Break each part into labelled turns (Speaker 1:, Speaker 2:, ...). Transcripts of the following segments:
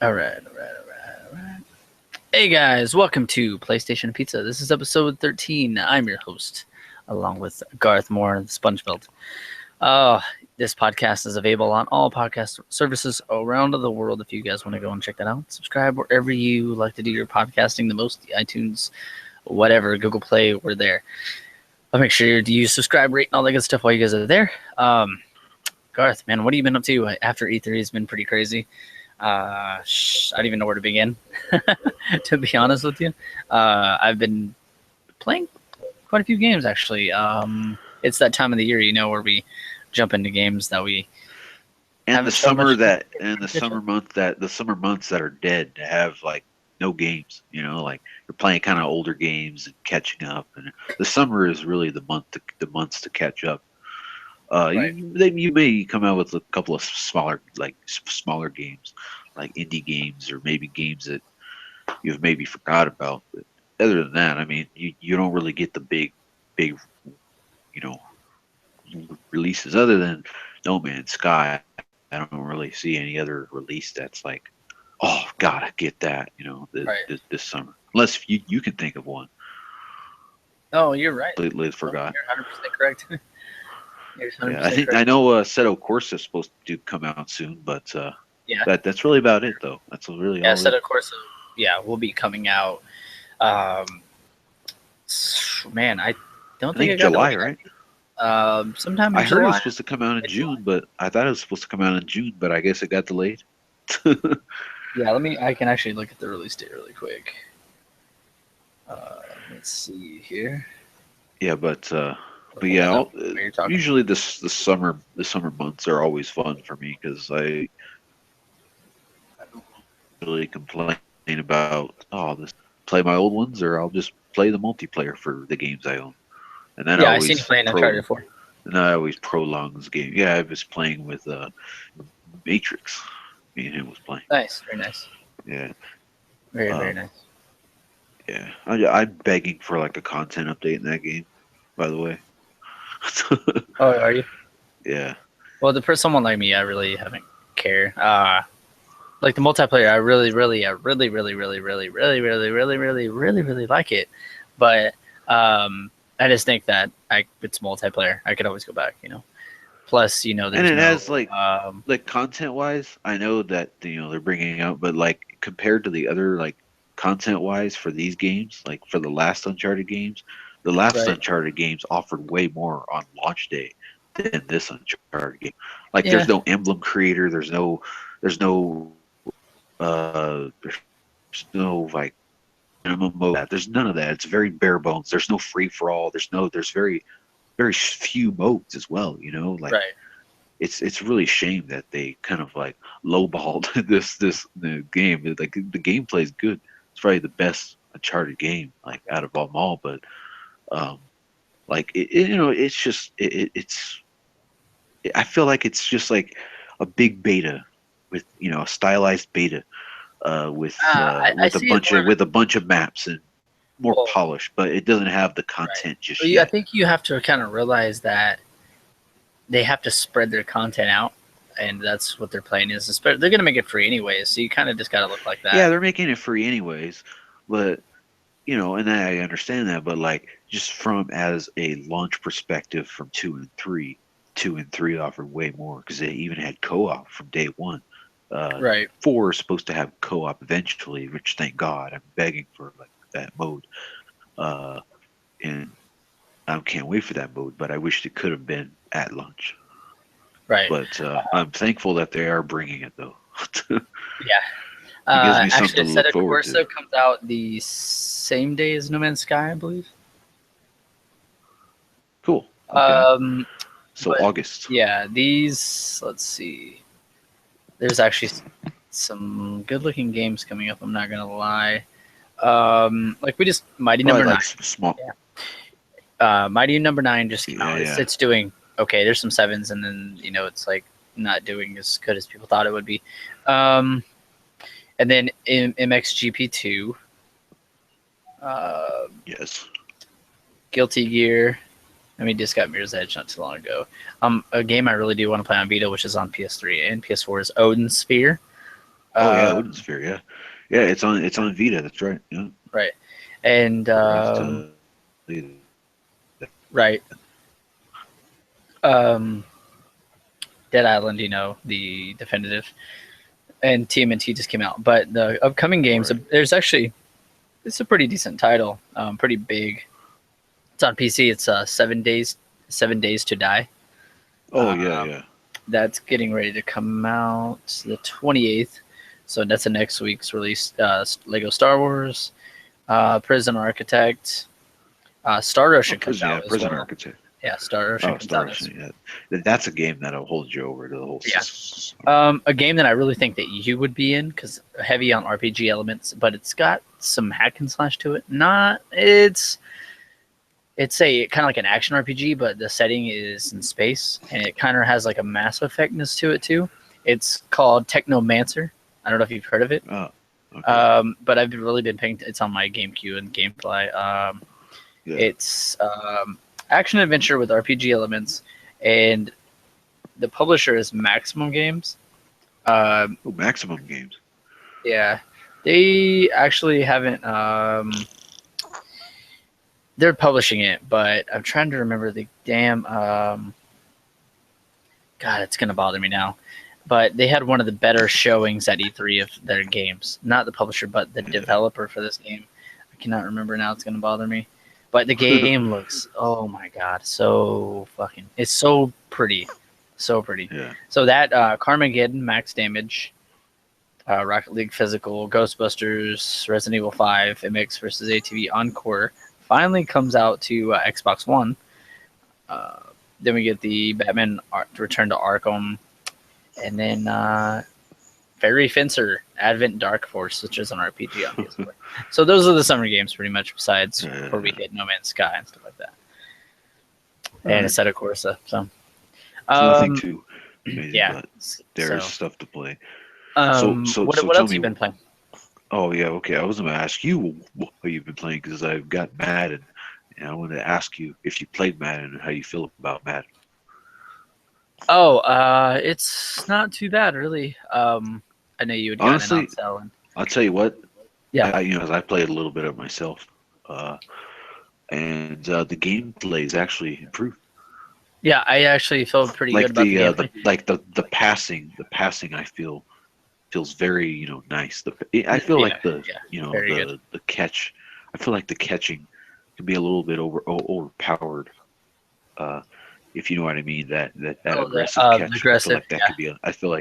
Speaker 1: All right. Hey guys, welcome to PlayStation Pizza. This is episode 13. I'm your host, along with Garth Moore, the Spongeveld. This podcast is available on all podcast services around the world. If you guys want to go and check that out, subscribe wherever you like to do your podcasting the most, iTunes, whatever, Google Play, we're there. I'll make sure you subscribe, rate, and all that good stuff while you guys are there. Garth, man, what have you been up to after E3 has been pretty crazy? I don't even know where to begin, to be honest with you. I've been playing quite a few games, actually. It's that time of the year, where we jump into games that we
Speaker 2: and the summer that and the
Speaker 1: competition.
Speaker 2: summer months that are dead to have like no games. Like you're playing kind of older games and catching up. And the summer is really the months to catch up.
Speaker 1: Right.
Speaker 2: You may come out with a couple of smaller games, like indie games or maybe games that you've maybe forgot about. But other than that, I mean, you don't really get the big, you know, releases other than No Man's Sky. I don't really see any other release that's like, oh, gotta get that,
Speaker 1: Right.
Speaker 2: this summer. Unless you can think of one.
Speaker 1: Oh, you're right.
Speaker 2: Liz forgot.
Speaker 1: You're 100% correct. You're 100%
Speaker 2: Yeah, I
Speaker 1: correct.
Speaker 2: know Seto Corsa is supposed to come out soon, but
Speaker 1: Yeah.
Speaker 2: that's really about it though. That's really
Speaker 1: Yeah,
Speaker 2: all.
Speaker 1: so of course, will be coming out. Man, I don't
Speaker 2: I
Speaker 1: think
Speaker 2: think
Speaker 1: I got
Speaker 2: July,
Speaker 1: the
Speaker 2: right?
Speaker 1: sometime in
Speaker 2: I heard it was
Speaker 1: July.
Speaker 2: supposed to come out in
Speaker 1: Mid-July.
Speaker 2: June, but I thought it was supposed to come out in June, but I guess it got delayed.
Speaker 1: Yeah, I can actually look at the release date really quick. Let's see here.
Speaker 2: Yeah, but
Speaker 1: Hold
Speaker 2: yeah,
Speaker 1: that up while you're talking.
Speaker 2: usually the summer months are always fun for me because I don't really complain about this play my old ones or I'll just play the multiplayer for the games I own, and that
Speaker 1: Yeah, I seen you playing Uncharted 4.
Speaker 2: always prolongs game. Yeah, I was playing with Matrix. Me and him was playing.
Speaker 1: Nice, very nice.
Speaker 2: Yeah.
Speaker 1: Very
Speaker 2: Um,
Speaker 1: nice.
Speaker 2: yeah. I'm begging for like a content update in that game, by the way.
Speaker 1: Oh, are you?
Speaker 2: Yeah.
Speaker 1: Well, for someone like me, I really haven't care. Like the multiplayer, I really like it. But I just think that it's multiplayer. I could always go back. Plus,
Speaker 2: And
Speaker 1: there's
Speaker 2: it
Speaker 1: no.
Speaker 2: has like content wise, I know that they're bringing out, but like compared to the other like content wise for these games, like for the last Uncharted games, the last
Speaker 1: Right.
Speaker 2: Uncharted games offered way more on launch day than this Uncharted game. Like
Speaker 1: Yeah.
Speaker 2: there's no emblem creator, there's no like minimum mode. There's none of that. It's very bare bones. There's no free for all. There's very few modes as well. Like
Speaker 1: Right.
Speaker 2: it's really a shame that they kind of like lowballed the game. Like the gameplay is good. It's probably the best Uncharted game like out of them all. But like it's just it's. I feel like it's just like a big beta with a stylized beta
Speaker 1: I see it more.
Speaker 2: with a bunch of maps and more
Speaker 1: Well,
Speaker 2: polished, but it doesn't have the
Speaker 1: right.
Speaker 2: content just
Speaker 1: But I
Speaker 2: yet.
Speaker 1: think you have to kind of realize that they have to spread their content out, and that's what their plan is. They're going to make it free anyways, so you kind of just got to look like that.
Speaker 2: Yeah, they're making it free anyways, but and I understand that, but like just from as a launch perspective from two and three offered way more because they even had co-op from day one.
Speaker 1: Right.
Speaker 2: 4 is supposed to have co-op eventually, which thank God. I'm begging for like that mode, and I can't wait for that mode. But I wished it could have been at launch.
Speaker 1: Right.
Speaker 2: But I'm thankful that they are bringing it though.
Speaker 1: Yeah.
Speaker 2: It gives me
Speaker 1: Actually,
Speaker 2: something to look
Speaker 1: Assetto
Speaker 2: forward to.
Speaker 1: Corsa comes out the same day as No Man's Sky, I believe.
Speaker 2: Cool. Okay. So
Speaker 1: But
Speaker 2: August.
Speaker 1: yeah, these. Let's see. There's actually some good-looking games coming up. I'm not gonna lie. Like we just Mighty
Speaker 2: Probably
Speaker 1: Number
Speaker 2: like
Speaker 1: Nine.
Speaker 2: small.
Speaker 1: Mighty Number Nine just came out.
Speaker 2: Yeah.
Speaker 1: It's doing okay. There's some sevens, and then it's like not doing as good as people thought it would be. And then MXGP2,
Speaker 2: Yes.
Speaker 1: Guilty Gear. I mean, just got Mirror's Edge not too long ago. A game I really do want to play on Vita, which is on PS3 and PS4, is Odin Sphere.
Speaker 2: Oh yeah,
Speaker 1: Um,
Speaker 2: Wooden Sphere. Yeah, yeah. It's on Vita. That's right. Yeah.
Speaker 1: right. And
Speaker 2: Forgot to tell you
Speaker 1: right. Um, Dead Island, the definitive, and TMNT just came out. But the upcoming games,
Speaker 2: Right.
Speaker 1: there's actually it's a pretty decent title, pretty big. It's on PC. It's 7 days to Die.
Speaker 2: Oh yeah,
Speaker 1: Um,
Speaker 2: yeah.
Speaker 1: that's getting ready to come out the 28th. So that's the next week's release. Lego Star Wars, Prison Architect, Star
Speaker 2: Oh,
Speaker 1: Ocean comes
Speaker 2: Prison. Yeah,
Speaker 1: out as
Speaker 2: Prison
Speaker 1: well.
Speaker 2: Architect.
Speaker 1: Yeah, Star Ocean
Speaker 2: Oh,
Speaker 1: comes out
Speaker 2: Star
Speaker 1: as
Speaker 2: Ocean. Yeah, that's a game that'll hold you over to the whole.
Speaker 1: yeah. A game that I really think that you would be in because heavy on RPG elements, but it's got some hack and slash to it. Not it's a kind of like an action RPG, but the setting is in space, and it kind of has like a Mass Effectness to it too. It's called Technomancer. I don't know if you've heard of it,
Speaker 2: Oh, okay.
Speaker 1: but I've really been paying. It's on my GameCube and GameFly.
Speaker 2: Yeah.
Speaker 1: It's action adventure with RPG elements, and the publisher is Maximum Games.
Speaker 2: Oh, Maximum Games.
Speaker 1: Yeah, they actually haven't. They're publishing it, but I'm trying to remember the damn. God, it's gonna bother me now. But they had one of the better showings at E3 of their games. Not the publisher, but the developer for this game. I cannot remember now. It's gonna bother me. But the game looks, oh my god, so fucking. It's so pretty, so pretty.
Speaker 2: Yeah.
Speaker 1: So that Carmageddon, Max Damage, Rocket League Physical, Ghostbusters, Resident Evil 5, MX versus ATV Encore finally comes out to Xbox One. Then we get the Batman Return to Arkham, and then Fairy Fencer Advent Dark Force, which is an RPG, obviously. So those are the summer games, pretty much. Besides where we hit No Man's Sky and stuff like that, and Assetto Corsa. So
Speaker 2: nothing too amazing,
Speaker 1: yeah,
Speaker 2: but there's stuff to play.
Speaker 1: What
Speaker 2: Tell
Speaker 1: else have
Speaker 2: me.
Speaker 1: you been playing?
Speaker 2: Oh yeah, okay. I was gonna ask you what you've been playing because I've got Madden, and I wanted to ask you if you played Madden and how you feel about Madden.
Speaker 1: Oh, it's not too bad, really. I know you had gotten it
Speaker 2: Honestly,
Speaker 1: on sale. And,
Speaker 2: I'll tell you what.
Speaker 1: yeah.
Speaker 2: I played a little bit of myself, and the gameplay is actually improved.
Speaker 1: Yeah, I actually felt pretty good
Speaker 2: Like
Speaker 1: about the gameplay.
Speaker 2: the passing I feel feels very nice. I feel like
Speaker 1: very good.
Speaker 2: the catch. I feel like the catching can be a little bit overpowered. If you know what I mean, that aggressive catch.
Speaker 1: Aggressive,
Speaker 2: I feel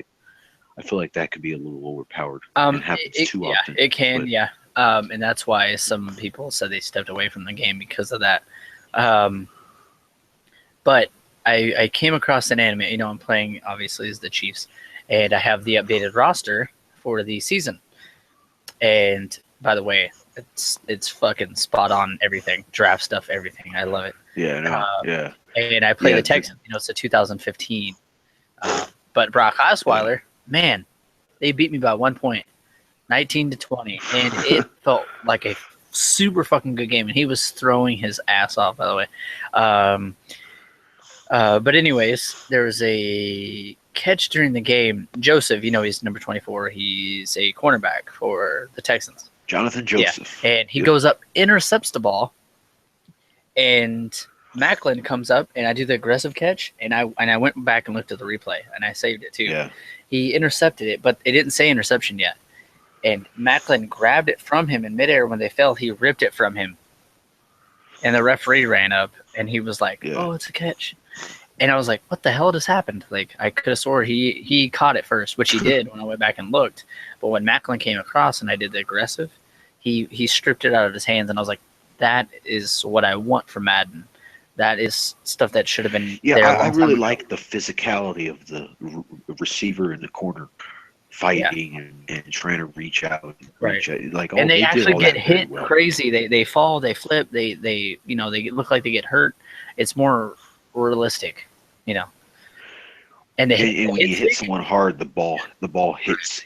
Speaker 2: like that could be a little overpowered. It happens too often.
Speaker 1: It can, yeah. And that's why some people said they stepped away from the game because of that. But I came across an anime. I'm playing obviously as the Chiefs, and I have the updated roster for the season. And by the way, it's fucking spot on everything, draft stuff, everything. I love it.
Speaker 2: Yeah, no, yeah.
Speaker 1: And I play the Texans. It's a 2015. But Brock Osweiler, man, they beat me by 1 point, 19-20, and it felt like a super fucking good game. And he was throwing his ass off, by the way. But anyways, there was a catch during the game. Joseph, he's number 24. He's a cornerback for the Texans.
Speaker 2: Jonathan Joseph.
Speaker 1: Yeah. And he goes up, intercepts the ball, and Macklin comes up, and I do the aggressive catch, and I went back and looked at the replay, and I saved it too.
Speaker 2: Yeah.
Speaker 1: He intercepted it, but it didn't say interception yet. And Macklin grabbed it from him in midair. When they fell, he ripped it from him. And the referee ran up, and he was like, "Oh, it's a catch." And I was like, "What the hell just happened?" Like, I could have swore he caught it first, which he did when I went back and looked. But when Macklin came across and I did the aggressive, he stripped it out of his hands, and I was like, "That is what I want for Madden. That is stuff that should have been."
Speaker 2: Yeah,
Speaker 1: there
Speaker 2: I really like the physicality of the receiver in the corner fighting and trying to reach out.
Speaker 1: And they actually get hit crazy. They fall, they flip, they look like they get hurt. It's more realistic, And
Speaker 2: when you hit someone hard, the ball hits,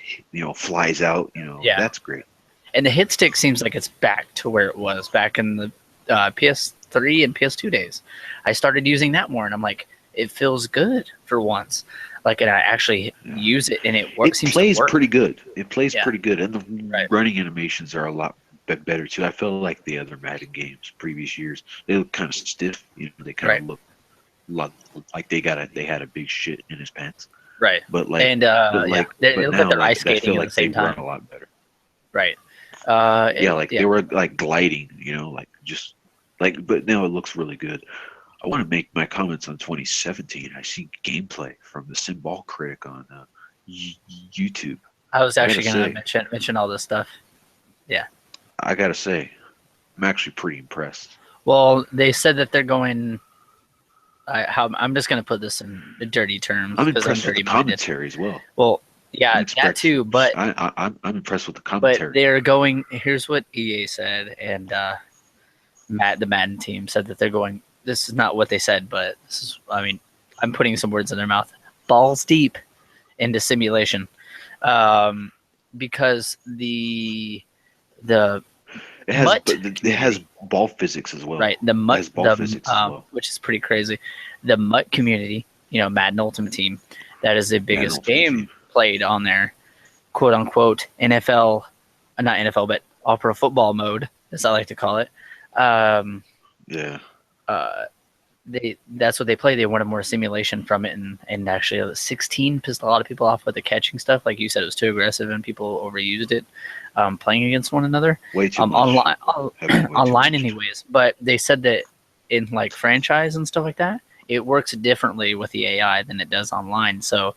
Speaker 2: flies out. That's great.
Speaker 1: And the hit stick seems like it's back to where it was back in the PS3 and PS2 days. I started using that more, and I'm like, it feels good for once. Like, and I actually use it, and it works.
Speaker 2: It
Speaker 1: Seems to
Speaker 2: plays
Speaker 1: work.
Speaker 2: pretty good. It plays
Speaker 1: Yeah.
Speaker 2: pretty good, and the
Speaker 1: Right.
Speaker 2: running animations are a lot better too. I feel like the other Madden games previous years, they look kind of stiff. You know, they kind
Speaker 1: Right.
Speaker 2: of look like they had a big shit in his pants.
Speaker 1: Right.
Speaker 2: But like,
Speaker 1: And
Speaker 2: yeah,
Speaker 1: they
Speaker 2: but
Speaker 1: look like
Speaker 2: now
Speaker 1: they're ice
Speaker 2: like I
Speaker 1: skating
Speaker 2: feel
Speaker 1: at the
Speaker 2: like they
Speaker 1: same
Speaker 2: run
Speaker 1: time.
Speaker 2: a lot better.
Speaker 1: Right.
Speaker 2: Yeah, like they were like gliding. You know, like just like. But now it looks really good. I want to make my comments on 2017. I see gameplay from the Symbol Critic on YouTube.
Speaker 1: I was
Speaker 2: I
Speaker 1: actually
Speaker 2: gotta
Speaker 1: gonna
Speaker 2: say,
Speaker 1: mention all this stuff. Yeah.
Speaker 2: I gotta say, I'm actually pretty impressed.
Speaker 1: Well, they said that they're going. I'm just gonna put this in the dirty terms
Speaker 2: I'm
Speaker 1: because I'm
Speaker 2: impressed with the
Speaker 1: dirty-minded.
Speaker 2: commentary as well.
Speaker 1: Well, yeah, that too. But
Speaker 2: I'm impressed with the
Speaker 1: but
Speaker 2: commentary.
Speaker 1: they're going. Here's what EA said, and the Madden team said that they're going. This is not what they said, but this is. I mean, I'm putting some words in their mouth. Balls deep into simulation, because the
Speaker 2: It has
Speaker 1: MUT
Speaker 2: it has ball physics as well.
Speaker 1: right, the
Speaker 2: It
Speaker 1: MUT,
Speaker 2: has ball physics as well.
Speaker 1: which is pretty crazy. The MUT community, Madden Ultimate Team, that is the biggest
Speaker 2: Ultimate
Speaker 1: game
Speaker 2: Team.
Speaker 1: played on their quote unquote NFL, not NFL, but All Pro Football mode, as I like to call it.
Speaker 2: Yeah.
Speaker 1: That's what they play. They wanted more simulation from it, and actually 16 pissed a lot of people off with the catching stuff. Like you said, it was too aggressive and people overused it, playing against one another.
Speaker 2: Way too much.
Speaker 1: Online anyways. But they said that in like franchise and stuff like that, it works differently with the AI than it does online. So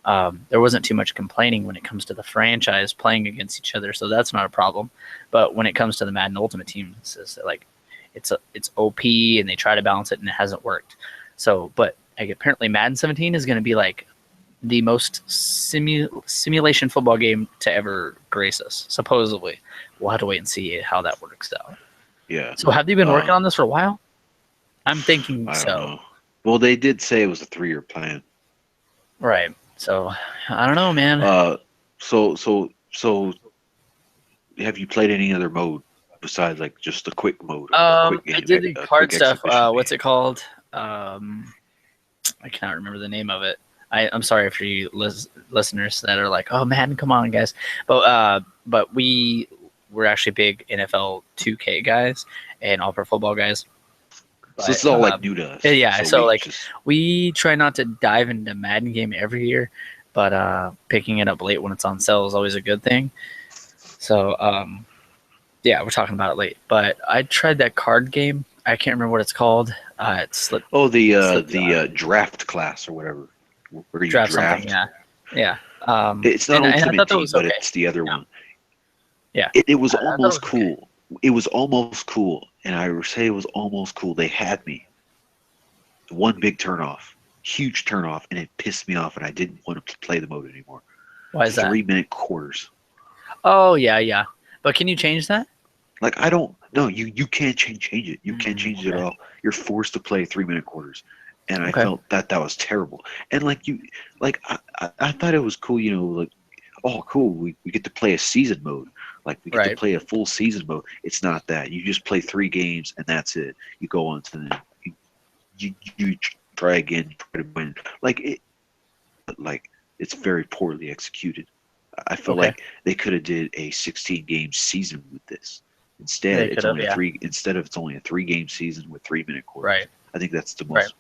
Speaker 1: there wasn't too much complaining when it comes to the franchise playing against each other. So that's not a problem. But when it comes to the Madden Ultimate Team, it's like it's OP and they try to balance it and it hasn't worked. So, but like, apparently Madden 17 is going to be like the most simulation football game to ever grace us. Supposedly, we'll have to wait and see how that works out.
Speaker 2: Yeah.
Speaker 1: So, have you been working on this for a while? I'm thinking
Speaker 2: I don't
Speaker 1: so.
Speaker 2: know. Well, they did say it was a 3-year plan.
Speaker 1: Right. So, I don't know, man.
Speaker 2: So have you played any other mode besides like just the quick mode? Quick game,
Speaker 1: I did the card
Speaker 2: quick
Speaker 1: stuff.
Speaker 2: exhibition
Speaker 1: What's
Speaker 2: game?
Speaker 1: it called? I cannot remember the name of it. I'm sorry for you listeners that are like, "Oh man, come on, guys!" But we're actually big NFL 2K guys and All Pro Football guys.
Speaker 2: So this is all like new to us.
Speaker 1: Yeah, so
Speaker 2: we
Speaker 1: like we try not to dive into Madden game every year, but picking it up late when it's on sale is always a good thing. So yeah, we're talking about it late. But I tried that card game. I can't remember what it's called. It slipped.
Speaker 2: Oh, the draft class or whatever. Where you
Speaker 1: Draft something, yeah.
Speaker 2: It's not
Speaker 1: and I
Speaker 2: Ultimate
Speaker 1: thought that
Speaker 2: Team,
Speaker 1: was
Speaker 2: but
Speaker 1: okay.
Speaker 2: it's the other one.
Speaker 1: Yeah.
Speaker 2: It was
Speaker 1: I thought it
Speaker 2: almost
Speaker 1: was okay.
Speaker 2: cool. It was almost cool, and I would say it was almost cool. They had me. One big turnoff, huge turnoff, and it pissed me off, and I didn't want to play the mode anymore.
Speaker 1: Why is that?
Speaker 2: 3-minute quarters.
Speaker 1: Oh yeah. But can you change that?
Speaker 2: Like I don't. No, you can't change it. You can't change it at
Speaker 1: Okay.
Speaker 2: all. You're forced to play 3-minute quarters, and I
Speaker 1: Okay.
Speaker 2: felt that was terrible. And I thought it was cool. You know, like, oh cool, we get to play a season mode. Like we get to
Speaker 1: Right.
Speaker 2: play a full season mode. It's not that. You just play 3 games and that's it. You go on to the you try again, try to win. Like it's very poorly executed. I feel
Speaker 1: Okay.
Speaker 2: like they could have did a 16-game season with this.
Speaker 1: They
Speaker 2: Instead, it's
Speaker 1: could've,
Speaker 2: only
Speaker 1: yeah.
Speaker 2: it's only a 3-game season with 3-minute quarters.
Speaker 1: Right.
Speaker 2: I think that's the most
Speaker 1: Right.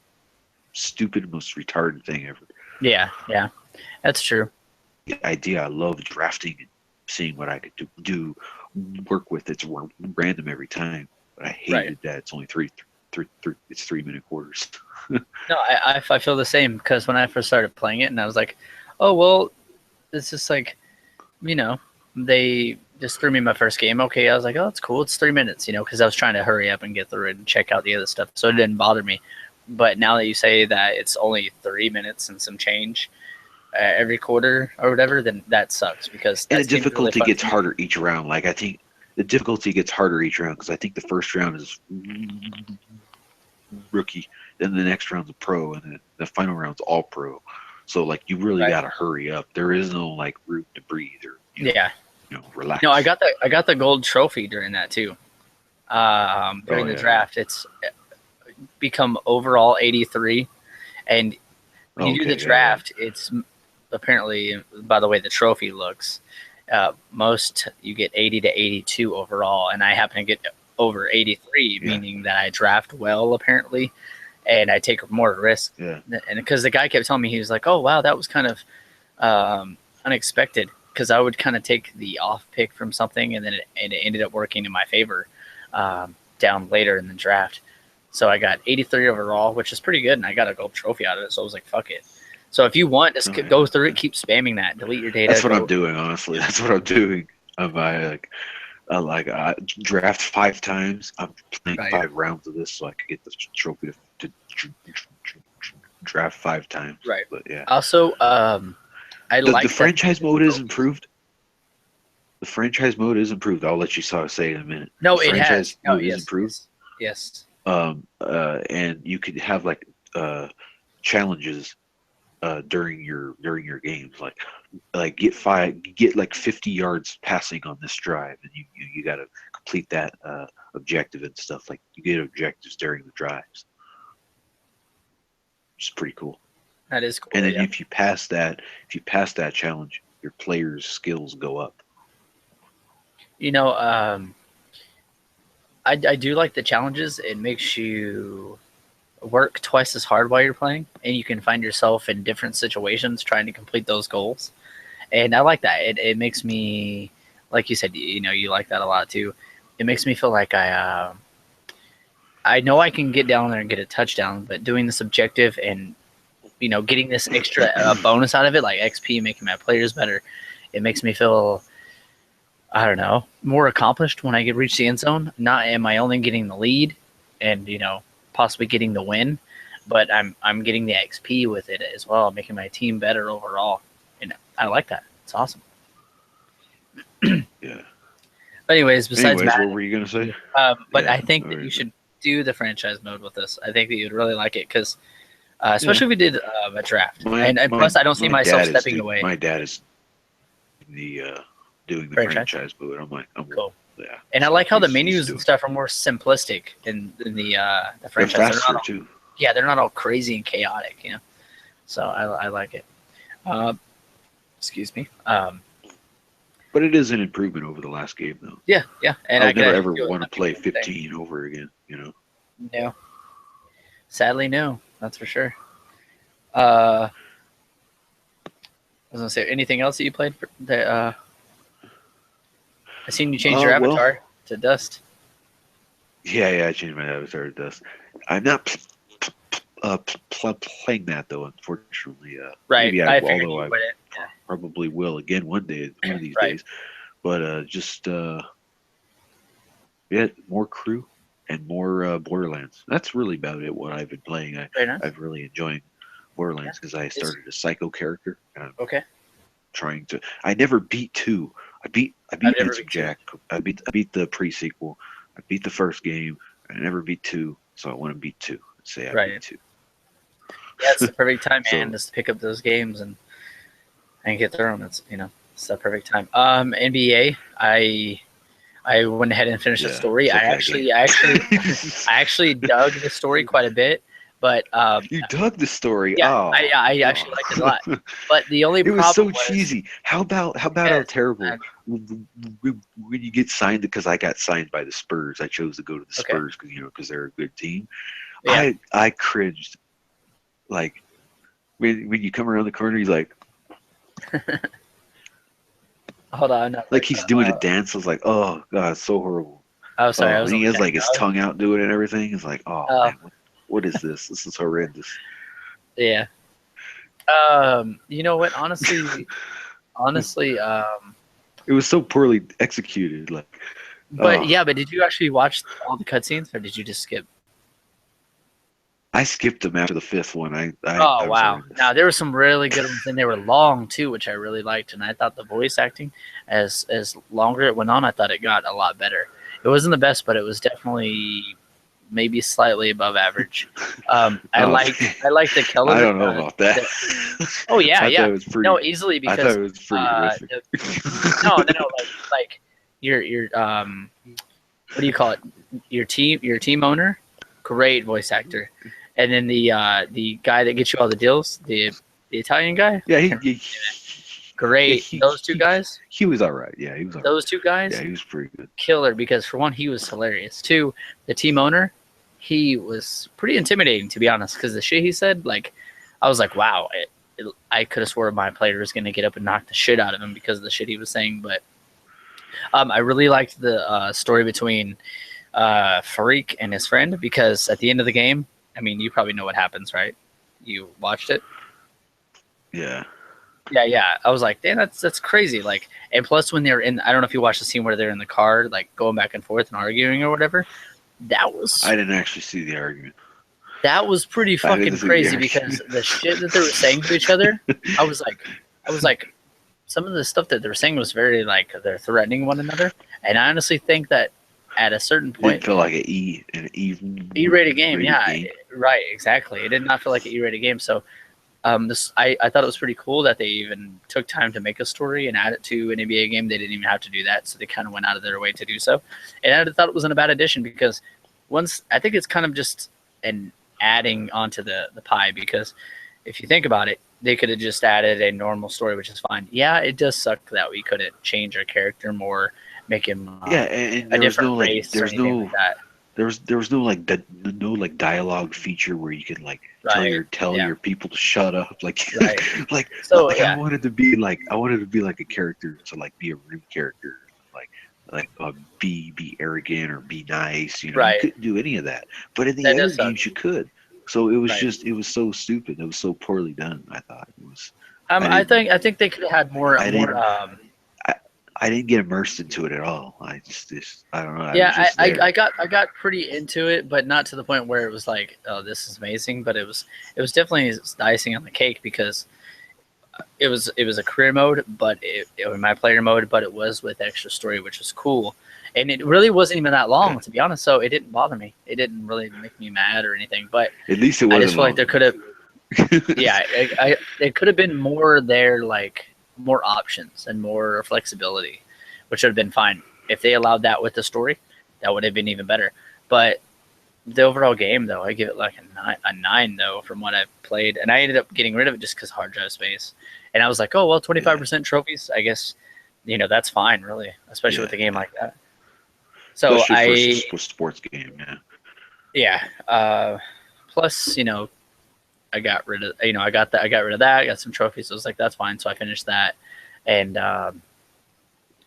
Speaker 2: stupid, most retarded thing ever.
Speaker 1: Yeah. That's true.
Speaker 2: The idea, I love drafting and seeing what I could do work with. It's random every time, but I hated that it's only it's 3-minute quarters.
Speaker 1: No, I feel the same because when I first started playing it and I was like, oh well, it's just like, they just threw me my first game. Okay, I was like, oh, it's cool. It's 3 minutes, because I was trying to hurry up and get through it and check out the other stuff, so it didn't bother me. But now that you say that it's only 3 minutes and some change every quarter or whatever, then that sucks because
Speaker 2: And
Speaker 1: that
Speaker 2: the
Speaker 1: seems really
Speaker 2: difficulty
Speaker 1: fun
Speaker 2: gets
Speaker 1: to me.
Speaker 2: harder each round. Like I think the difficulty gets harder each round because I think the first round is rookie, then the next round's a pro, and then the final round's all pro. So like you really
Speaker 1: Right.
Speaker 2: got to hurry up. There is no like room to breathe or
Speaker 1: Yeah.
Speaker 2: relax.
Speaker 1: No, I got the gold trophy during that too. During the
Speaker 2: yeah.
Speaker 1: draft, it's become overall 83, and when you do the
Speaker 2: Okay,
Speaker 1: draft, it's apparently, by the way the trophy looks, most you get 80 to 82 overall, and I happen to get over 83,
Speaker 2: yeah,
Speaker 1: meaning that I draft well apparently, and I take more risk.
Speaker 2: yeah.
Speaker 1: And because the guy kept telling me, he was like, "Oh wow, that was kind of unexpected," because I would kind of take the off pick from something, and then it ended up working in my favor down later in the draft. So I got 83 overall, which is pretty good, and I got a gold trophy out of it. So I was like, "Fuck it." So if you want, just
Speaker 2: Oh, yeah,
Speaker 1: go through
Speaker 2: yeah.
Speaker 1: it, keep spamming that, delete your data.
Speaker 2: That's what I'm
Speaker 1: Go
Speaker 2: doing, honestly. That's what I'm doing. I draft 5 times. I'm playing
Speaker 1: right,
Speaker 2: 5 rounds of this so I can get the trophy to draft 5 times.
Speaker 1: right.
Speaker 2: But yeah,
Speaker 1: Also, I
Speaker 2: the
Speaker 1: like that
Speaker 2: franchise mode is improved. The franchise mode is improved. I'll let you say it in a minute.
Speaker 1: No,
Speaker 2: The
Speaker 1: it has.
Speaker 2: franchise
Speaker 1: No,
Speaker 2: mode is
Speaker 1: yes,
Speaker 2: improved.
Speaker 1: yes, yes.
Speaker 2: And you could have like challenges during your games, like get like 50 yards passing on this drive, and you got to complete that objective and stuff. Like you get objectives during the drives, which is pretty cool.
Speaker 1: That is cool.
Speaker 2: And then
Speaker 1: Yeah.
Speaker 2: if you pass that challenge, your player's skills go up.
Speaker 1: You know, I do like the challenges. It makes you work twice as hard while you're playing, and you can find yourself in different situations trying to complete those goals. And I like that. It makes me, like you said, you like that a lot too. It makes me feel like I know I can get down there and get a touchdown, but doing this objective and getting this extra bonus out of it, like XP, making my players better, it makes me feel, I don't know, more accomplished when I get reach the end zone. Not am I only getting the lead and possibly getting the win, but I'm getting the XP with it as well, making my team better overall. And I like that. It's awesome.
Speaker 2: Yeah.
Speaker 1: But anyways, besides
Speaker 2: What
Speaker 1: Madden,
Speaker 2: were you gonna say?
Speaker 1: but
Speaker 2: Yeah.
Speaker 1: I think that you should do the franchise mode with this. I think that you'd really like it because, especially if we did a draft. And plus, I don't see myself stepping away.
Speaker 2: My dad is doing the franchise mode. I'm
Speaker 1: Cool.
Speaker 2: Yeah.
Speaker 1: And I
Speaker 2: So
Speaker 1: like how the
Speaker 2: he's
Speaker 1: menus
Speaker 2: doing
Speaker 1: and stuff are more simplistic in the
Speaker 2: They're
Speaker 1: franchise.
Speaker 2: faster too.
Speaker 1: Yeah, they're not all crazy and chaotic, So I like it. Excuse me.
Speaker 2: But it is an improvement over the last game, though.
Speaker 1: Yeah, and
Speaker 2: I
Speaker 1: I
Speaker 2: would
Speaker 1: could
Speaker 2: never
Speaker 1: actually
Speaker 2: ever
Speaker 1: do
Speaker 2: want to
Speaker 1: another
Speaker 2: play
Speaker 1: thing.
Speaker 2: 15 over again.
Speaker 1: No, sadly, no. That's for sure. I was gonna say, anything else that you played? I seen you change your avatar to Dust.
Speaker 2: Yeah, I changed my avatar to Dust. I'm not playing that though, unfortunately.
Speaker 1: Right.
Speaker 2: Maybe
Speaker 1: I figured
Speaker 2: although
Speaker 1: you
Speaker 2: I
Speaker 1: would it.
Speaker 2: probably will again one of these
Speaker 1: Right.
Speaker 2: days. But just more crew and more Borderlands. That's really about it. What I've been playing.
Speaker 1: Very nice.
Speaker 2: I've really enjoyed Borderlands because I started a psycho character. And I'm
Speaker 1: Okay.
Speaker 2: trying to. I never beat 2. I beat
Speaker 1: never
Speaker 2: Handsome
Speaker 1: beat 2.
Speaker 2: Jack. I beat the pre-sequel. I beat the first game. I never beat 2, so I want to beat 2. Say I beat 2.
Speaker 1: Yeah, it's the perfect time, man,
Speaker 2: So-
Speaker 1: just to pick up those games and get through them. It's the perfect time. NBA, I went ahead and finished the story.
Speaker 2: suck
Speaker 1: I
Speaker 2: that
Speaker 1: actually
Speaker 2: game.
Speaker 1: I actually dug the story quite a bit, but
Speaker 2: You dug the story.
Speaker 1: yeah,
Speaker 2: Oh,
Speaker 1: I actually liked it a lot. But the only
Speaker 2: It
Speaker 1: problem
Speaker 2: was so cheesy. How about how
Speaker 1: Yes,
Speaker 2: terrible
Speaker 1: man.
Speaker 2: when you get signed? Because I got signed by the Spurs. I chose to go to the
Speaker 1: Okay.
Speaker 2: Spurs because they're a good team.
Speaker 1: Yeah.
Speaker 2: I cringed. Like when you come around the corner, he's like
Speaker 1: Hold on.
Speaker 2: he's doing a dance. I was like, oh god, it's so horrible.
Speaker 1: Oh, sorry. I was
Speaker 2: and he
Speaker 1: on
Speaker 2: has
Speaker 1: the
Speaker 2: like his
Speaker 1: chat.
Speaker 2: tongue out doing it and everything. It's like, oh
Speaker 1: Oh.
Speaker 2: man, what is this? This is horrendous.
Speaker 1: Yeah. You know what? Honestly,
Speaker 2: It was so poorly executed.
Speaker 1: but did you actually watch all the cutscenes, or did you just skip?
Speaker 2: I skipped them after the 5th one. I
Speaker 1: Oh
Speaker 2: was
Speaker 1: wow!
Speaker 2: horrendous.
Speaker 1: Now there were some really good ones, and they were long too, which I really liked. And I thought the voice acting, as longer it went on, I thought it got a lot better. It wasn't the best, but it was definitely maybe slightly above average. I liked the color.
Speaker 2: I don't know about that.
Speaker 1: Oh yeah,
Speaker 2: I thought it was pretty.
Speaker 1: No, easily
Speaker 2: I thought
Speaker 1: because
Speaker 2: it was pretty horrific.
Speaker 1: no, like your what do you call it? Your team owner, great voice actor, And then the guy that gets you all the deals, the Italian guy.
Speaker 2: Yeah,
Speaker 1: Great. Those two guys.
Speaker 2: he was all right. Yeah, he was all right.
Speaker 1: Those two guys.
Speaker 2: Yeah, he was pretty good.
Speaker 1: Killer, because for one, he was hilarious. Two, the team owner, he was pretty intimidating, to be honest, because the shit he said, like, I was like, wow, I could have swore my player was going to get up and knock the shit out of him because of the shit he was saying. But I really liked the story between Farik and his friend, because at the end of the game, I mean, you probably know what happens, right? You watched it?
Speaker 2: Yeah.
Speaker 1: Yeah. I was like, damn, that's crazy. Like, and plus when they're in, I don't know if you watched the scene where they're in the car, like going back and forth and arguing or whatever. That was.
Speaker 2: I didn't actually see the argument.
Speaker 1: That was pretty fucking crazy, because the shit that they were saying to each other, I was like, some of the stuff that they were saying was very like they're threatening one another, and I honestly think that at a certain point,
Speaker 2: it felt like an
Speaker 1: E-rated game. Yeah,
Speaker 2: game.
Speaker 1: Right, exactly. It did not feel like an E-rated game. So, I thought it was pretty cool that they even took time to make a story and add it to an NBA game. They didn't even have to do that, so they kind of went out of their way to do so. And I thought it wasn't a bad addition, because I think it's kind of just an adding onto the pie, because if you think about it, they could have just added a normal story, which is fine. Yeah, it does suck that we couldn't change our character more, make him
Speaker 2: and
Speaker 1: a different race or anything like that.
Speaker 2: There was no like dialogue feature where you can like tell your people to shut up, like I wanted to be like a character to like be a rude character, like be arrogant or be nice, you know. You couldn't do any of that, but in the other games you could. So it was it was so stupid. It was so poorly done. I thought it was.
Speaker 1: I think they could have had more.
Speaker 2: I didn't get immersed into it at all. I don't know.
Speaker 1: I got pretty into it, but not to the point where it was like, oh, this is amazing. But it was definitely the icing on the cake, because it was a career mode, but it was my player mode, but it was with extra story, which was cool. And it really wasn't even that long, to be honest. So it didn't bother me. It didn't really make me mad or anything. But
Speaker 2: at least it wasn't.
Speaker 1: I just feel like there could have. It could have been more there, like more options and more flexibility, which would have been fine if they allowed that with the story. That would have been even better. But the overall game, though, I give it like a 9 though from what I've played, and I ended up getting rid of it just because hard drive space. And I was like, oh well, 25% trophies. I guess that's fine, really, especially with a game like that. So
Speaker 2: first sports game,
Speaker 1: plus, I got rid of I got rid of that. I got some trophies. So I was like, that's fine. So I finished that, and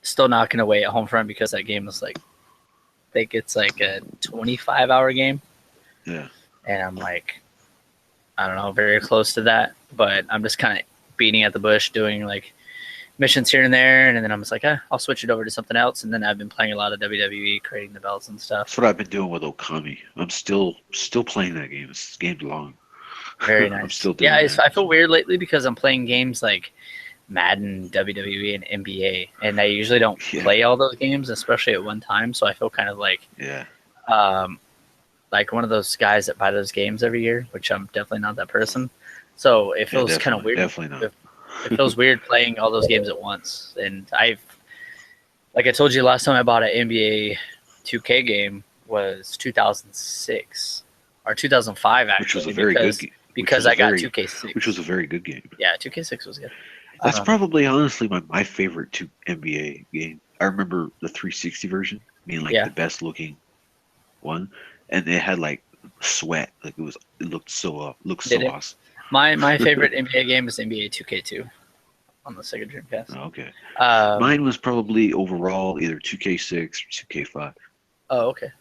Speaker 1: still knocking away at Homefront, because that game was like, I think it's like a 25-hour game.
Speaker 2: Yeah.
Speaker 1: And I'm like, I don't know, very close to that, but I'm just kind of beating at the bush, doing like missions here and there, and then I'm just like, I'll switch it over to something else. And then I've been playing a lot of WWE, creating the belts and stuff.
Speaker 2: That's what I've been doing with Okami. I'm still playing that game. This game's long.
Speaker 1: Very nice.
Speaker 2: I'm still doing
Speaker 1: that. I feel weird lately, because I'm playing games like Madden, WWE, and NBA, and I usually don't play all those games, especially at one time. So I feel kind of like like one of those guys that buy those games every year, which I'm definitely not that person. So it feels kind of weird.
Speaker 2: Definitely not.
Speaker 1: It feels weird playing all those games at once. And like I told you last time, I bought an NBA 2K game was 2006 or 2005 actually,
Speaker 2: which was a very good game.
Speaker 1: Because I got 2K6,
Speaker 2: which was a very good game.
Speaker 1: Yeah, 2K6 was good.
Speaker 2: That's probably honestly my favorite NBA game. I remember the 360 version being like the best looking one, and it had like sweat, like it looked so awesome.
Speaker 1: My favorite NBA game is NBA 2K2 on the Sega Dreamcast.
Speaker 2: Oh, okay. Mine was probably overall either 2K6 or 2K5.
Speaker 1: Oh, okay.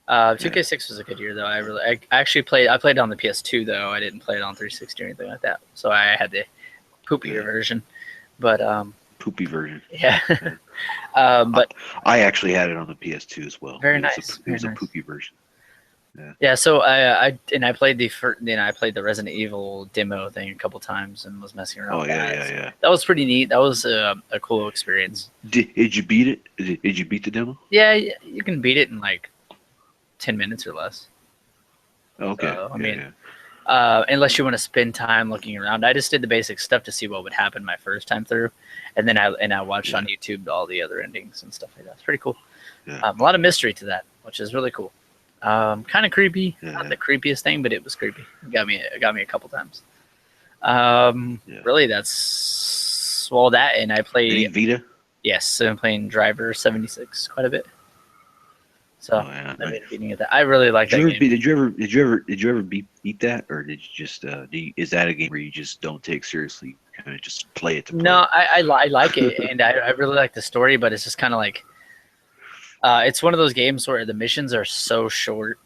Speaker 1: 2K6 was a good year though. I actually played it on the PS2 though. I didn't play it on 360 or anything like that. So I had the poopier version. But
Speaker 2: poopy version.
Speaker 1: Yeah. But
Speaker 2: I actually had it on the PS2 as well.
Speaker 1: Very nice.
Speaker 2: It was a poopy version.
Speaker 1: Yeah. So I played the Resident Evil demo thing a couple times and was messing around.
Speaker 2: Oh yeah.
Speaker 1: That was pretty neat. That was a cool experience.
Speaker 2: Did you beat it? Did you beat the demo?
Speaker 1: Yeah, you can beat it in like 10 minutes or less.
Speaker 2: Okay.
Speaker 1: So, unless you want to spend time looking around. I just did the basic stuff to see what would happen my first time through, and then I watched on YouTube all the other endings and stuff like that. It's pretty cool.
Speaker 2: Yeah.
Speaker 1: A lot of mystery to that, which is really cool. Kind of creepy.
Speaker 2: Yeah.
Speaker 1: Not the creepiest thing, but it was creepy. It got me a couple times.
Speaker 2: Yeah.
Speaker 1: Really, that's that, and I play.
Speaker 2: Any Vita?
Speaker 1: Yes, I'm playing Driver 76 quite a bit. So
Speaker 2: Oh yeah.
Speaker 1: I've been beating it. I really like that game.
Speaker 2: Did you ever beat that, or did you just is that a game where you just don't take seriously, kind of just play it to play?
Speaker 1: No, I like it, and I really like the story, but it's just kind of like it's one of those games where the missions are so short.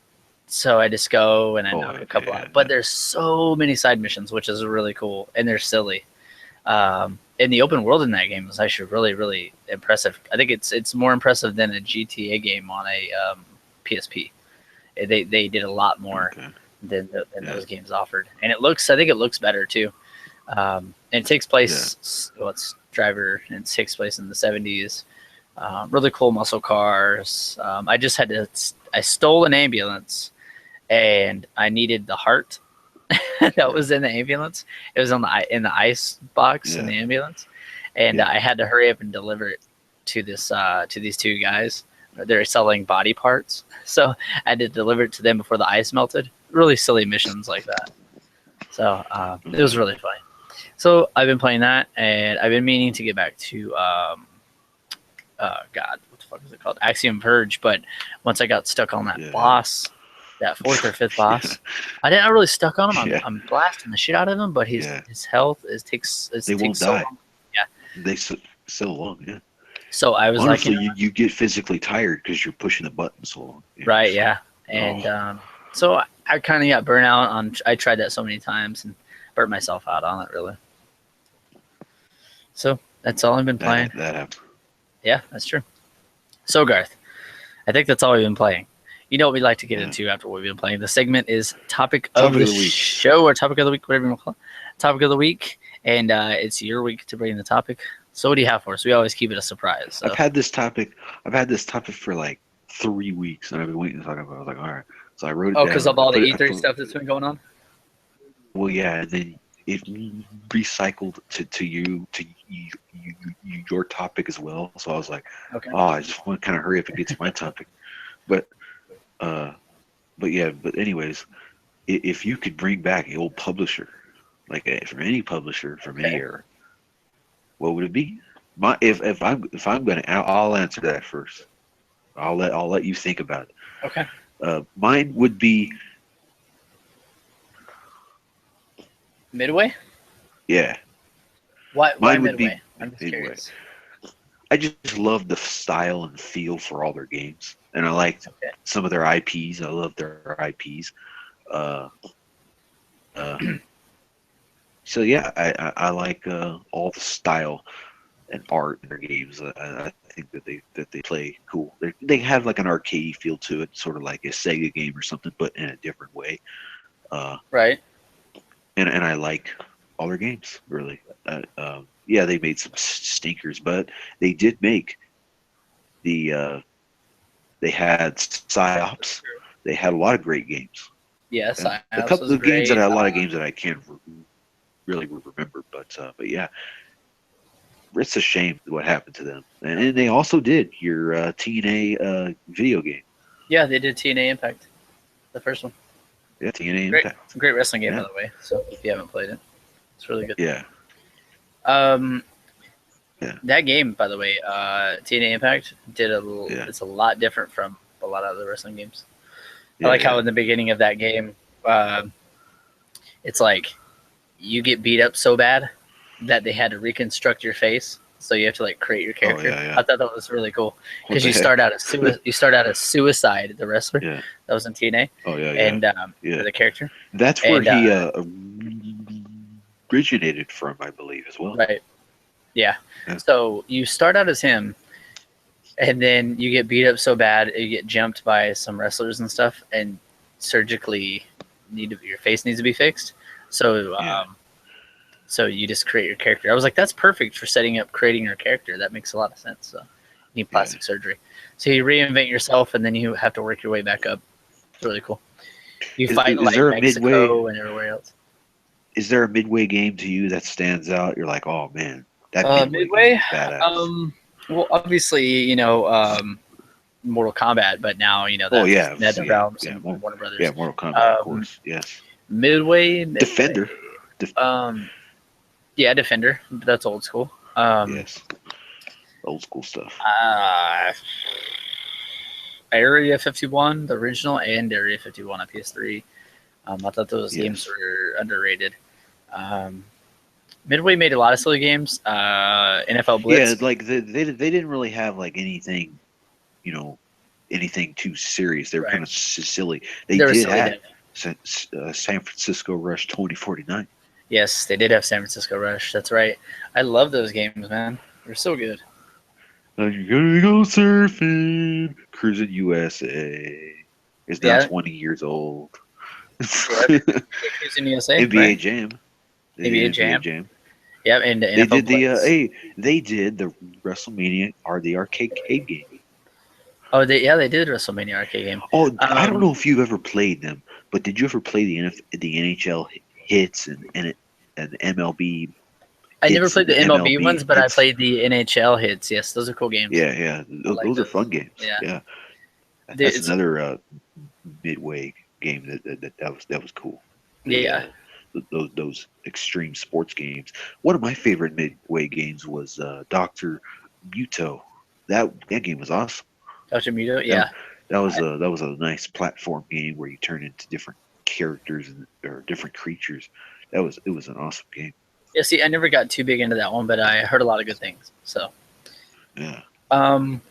Speaker 1: So I just go and I knock a couple out. But there's so many side missions, which is really cool, and they're silly. And the open world in that game is actually really, really impressive. I think it's more impressive than a GTA game on a PSP. They did a lot more than those games offered, and I think it looks better too. And it takes place. Well, it's Driver, and it takes place in the 70s. Really cool muscle cars. I stole an ambulance, and I needed the heart that was in the ambulance. It was in the ice box in the ambulance, and I had to hurry up and deliver it to these two guys. They're selling body parts, so I had to deliver it to them before the ice melted. Really silly missions like that. So it was really funny. So I've been playing that, and I've been meaning to get back to God, what the fuck is it called? Axiom Verge. But once I got stuck on that boss, that fourth or fifth boss, I didn't really stuck on him. I'm blasting the shit out of him, but his health takes so long. Yeah,
Speaker 2: they so long. Yeah.
Speaker 1: So I was
Speaker 2: honestly, you get physically tired because you're pushing the button so long.
Speaker 1: Right. Yeah. And so I kind of got burnt out on. I tried that so many times and burnt myself out on it really. So that's all I've been playing.
Speaker 2: That happened.
Speaker 1: Yeah, that's true. So Garth, I think that's all we've been playing. You know what we'd like to get into after what we've been playing. The segment is topic of the week. Show or topic of the week, whatever you want to call it. Topic of the week, and it's your week to bring the topic. So what do you have for us? We always keep it a surprise. So.
Speaker 2: I've had this topic for like 3 weeks, and I've been waiting to talk about it. I was like, all right. So I wrote it down.
Speaker 1: Oh, because of all the E3 stuff that's been going on?
Speaker 2: Well, yeah, and then it recycled to your topic as well. So I was like,
Speaker 1: okay.
Speaker 2: I just want to kind of hurry up and get to my topic. But anyways, if you could bring back the old publisher, like from any publisher from any era, what would it be? If I'm gonna, I'll answer that first. I'll let you think about it.
Speaker 1: Okay.
Speaker 2: Mine would be
Speaker 1: Midway.
Speaker 2: Yeah.
Speaker 1: Why Midway? I'm just curious.
Speaker 2: I just love the style and feel for all their games, and I liked some of their IPs. I love their IPs. So yeah, I like all the style and art in their games. I think that they play cool. They have like an arcade feel to it, sort of like a Sega game or something, but in a different way.
Speaker 1: Right.
Speaker 2: And I like all their games really. Yeah, they made some stinkers, but they did make the. They had PsyOps. They had a lot of great games.
Speaker 1: Yes,
Speaker 2: a couple of games that a lot of games that I can't really remember, but yeah, it's a shame what happened to them. And they also did your TNA video game.
Speaker 1: Yeah, they did TNA Impact, the first one.
Speaker 2: Yeah, TNA Impact.
Speaker 1: Great wrestling game, by the way. So if you haven't played it, it's really good.
Speaker 2: Yeah.
Speaker 1: That game, by the way, TNA Impact did a little. Yeah. It's a lot different from a lot of other wrestling games. I like how in the beginning of that game, it's like you get beat up so bad that they had to reconstruct your face, so you have to like create your character. I thought that was really cool because you start out as Suicide, the wrestler that was in TNA. And the character.
Speaker 2: That's where he originated from, I believe, as well.
Speaker 1: Right. Yeah. So you start out as him, and then you get beat up so bad you get jumped by some wrestlers and stuff, and surgically your face needs to be fixed. So so you just create your character. I was like, that's perfect for creating your character. That makes a lot of sense. So you need plastic surgery. So you reinvent yourself, and then you have to work your way back up. It's really cool. You fight like Mexico and everywhere else.
Speaker 2: Is there a Midway game to you that stands out? You're like, oh man, that
Speaker 1: Midway. Well, obviously, Mortal Kombat, but now
Speaker 2: Oh
Speaker 1: that's
Speaker 2: yeah,
Speaker 1: NetherRealms
Speaker 2: yeah,
Speaker 1: and Warner Brothers.
Speaker 2: Mortal Kombat, of
Speaker 1: Um,
Speaker 2: course. Yes.
Speaker 1: Midway.
Speaker 2: Defender.
Speaker 1: Um, yeah, Defender. That's old school.
Speaker 2: Yes. Old school stuff.
Speaker 1: Area 51, the original, and Area 51 on PS3. I thought those games
Speaker 2: Yes.
Speaker 1: were underrated. Um, Midway made a lot of silly games. NFL
Speaker 2: Yeah,
Speaker 1: Blitz.
Speaker 2: like they didn't really have like anything, you know, anything too serious. They were
Speaker 1: Right.
Speaker 2: kind of silly. They
Speaker 1: They were
Speaker 2: did
Speaker 1: silly.
Speaker 2: have San Francisco Rush 2049.
Speaker 1: Yes, they did have San Francisco Rush. That's right. I love those games, man. They're so good.
Speaker 2: You're gonna go surfing, cruising USA. Is now
Speaker 1: Yeah,
Speaker 2: 20 years old.
Speaker 1: yeah. Cruising USA,
Speaker 2: NBA
Speaker 1: right?
Speaker 2: Jam. They did
Speaker 1: NBA
Speaker 2: NBA
Speaker 1: Jam.
Speaker 2: Jam.
Speaker 1: Yeah, and the
Speaker 2: They
Speaker 1: NFL
Speaker 2: did the
Speaker 1: Blitz.
Speaker 2: they did the WrestleMania or the arcade game.
Speaker 1: Oh, they did WrestleMania arcade game.
Speaker 2: Oh, I don't know
Speaker 1: Um,
Speaker 2: if you've ever played them, but did you ever play the NHL hits and MLB
Speaker 1: I never
Speaker 2: hits
Speaker 1: played
Speaker 2: and
Speaker 1: the
Speaker 2: the
Speaker 1: MLB
Speaker 2: MLB
Speaker 1: ones, but I
Speaker 2: hits?
Speaker 1: played the NHL hits. Yes, those are cool games.
Speaker 2: Yeah, yeah,
Speaker 1: I like
Speaker 2: those are fun
Speaker 1: those.
Speaker 2: games.
Speaker 1: Yeah,
Speaker 2: Yeah, that's
Speaker 1: it's
Speaker 2: another midway game that was cool. The
Speaker 1: yeah.
Speaker 2: those extreme sports games. One of my favorite midway games was Doctor Muto. That game was awesome.
Speaker 1: Dr. Muto.
Speaker 2: That
Speaker 1: Yeah,
Speaker 2: that was a nice platform game where you turn into different characters or different creatures. It was an awesome game.
Speaker 1: yeah. See, I never got too big into that one, but I heard a lot of good things. So,
Speaker 2: Yeah.
Speaker 1: um,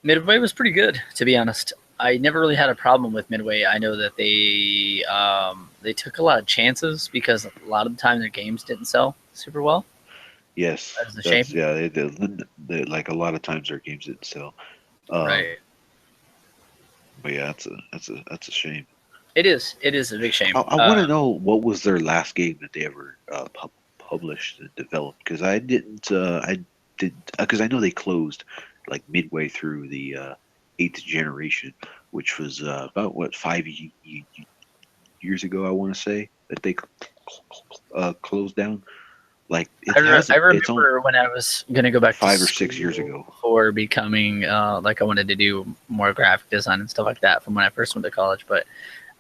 Speaker 1: Midway was pretty good, to be honest. I never really had a problem with Midway. I know that they took a lot of chances because a lot of the time their games didn't sell super well.
Speaker 2: Yes,
Speaker 1: That's a
Speaker 2: that's
Speaker 1: shame.
Speaker 2: yeah. Like a lot of times their games didn't sell. Um,
Speaker 1: Right.
Speaker 2: but yeah, that's a shame.
Speaker 1: It is. It is a big shame.
Speaker 2: I want to know what was their last game that they ever published and developed because I did because I know they closed like midway through the eighth generation, which was about what years ago I want to say that they closed down. Like it
Speaker 1: I
Speaker 2: hasn't. It's on
Speaker 1: remember when I was gonna go back to
Speaker 2: 5 or 6 years
Speaker 1: school
Speaker 2: ago.
Speaker 1: for becoming like I wanted to do more graphic design and stuff like that from when I first went to college. But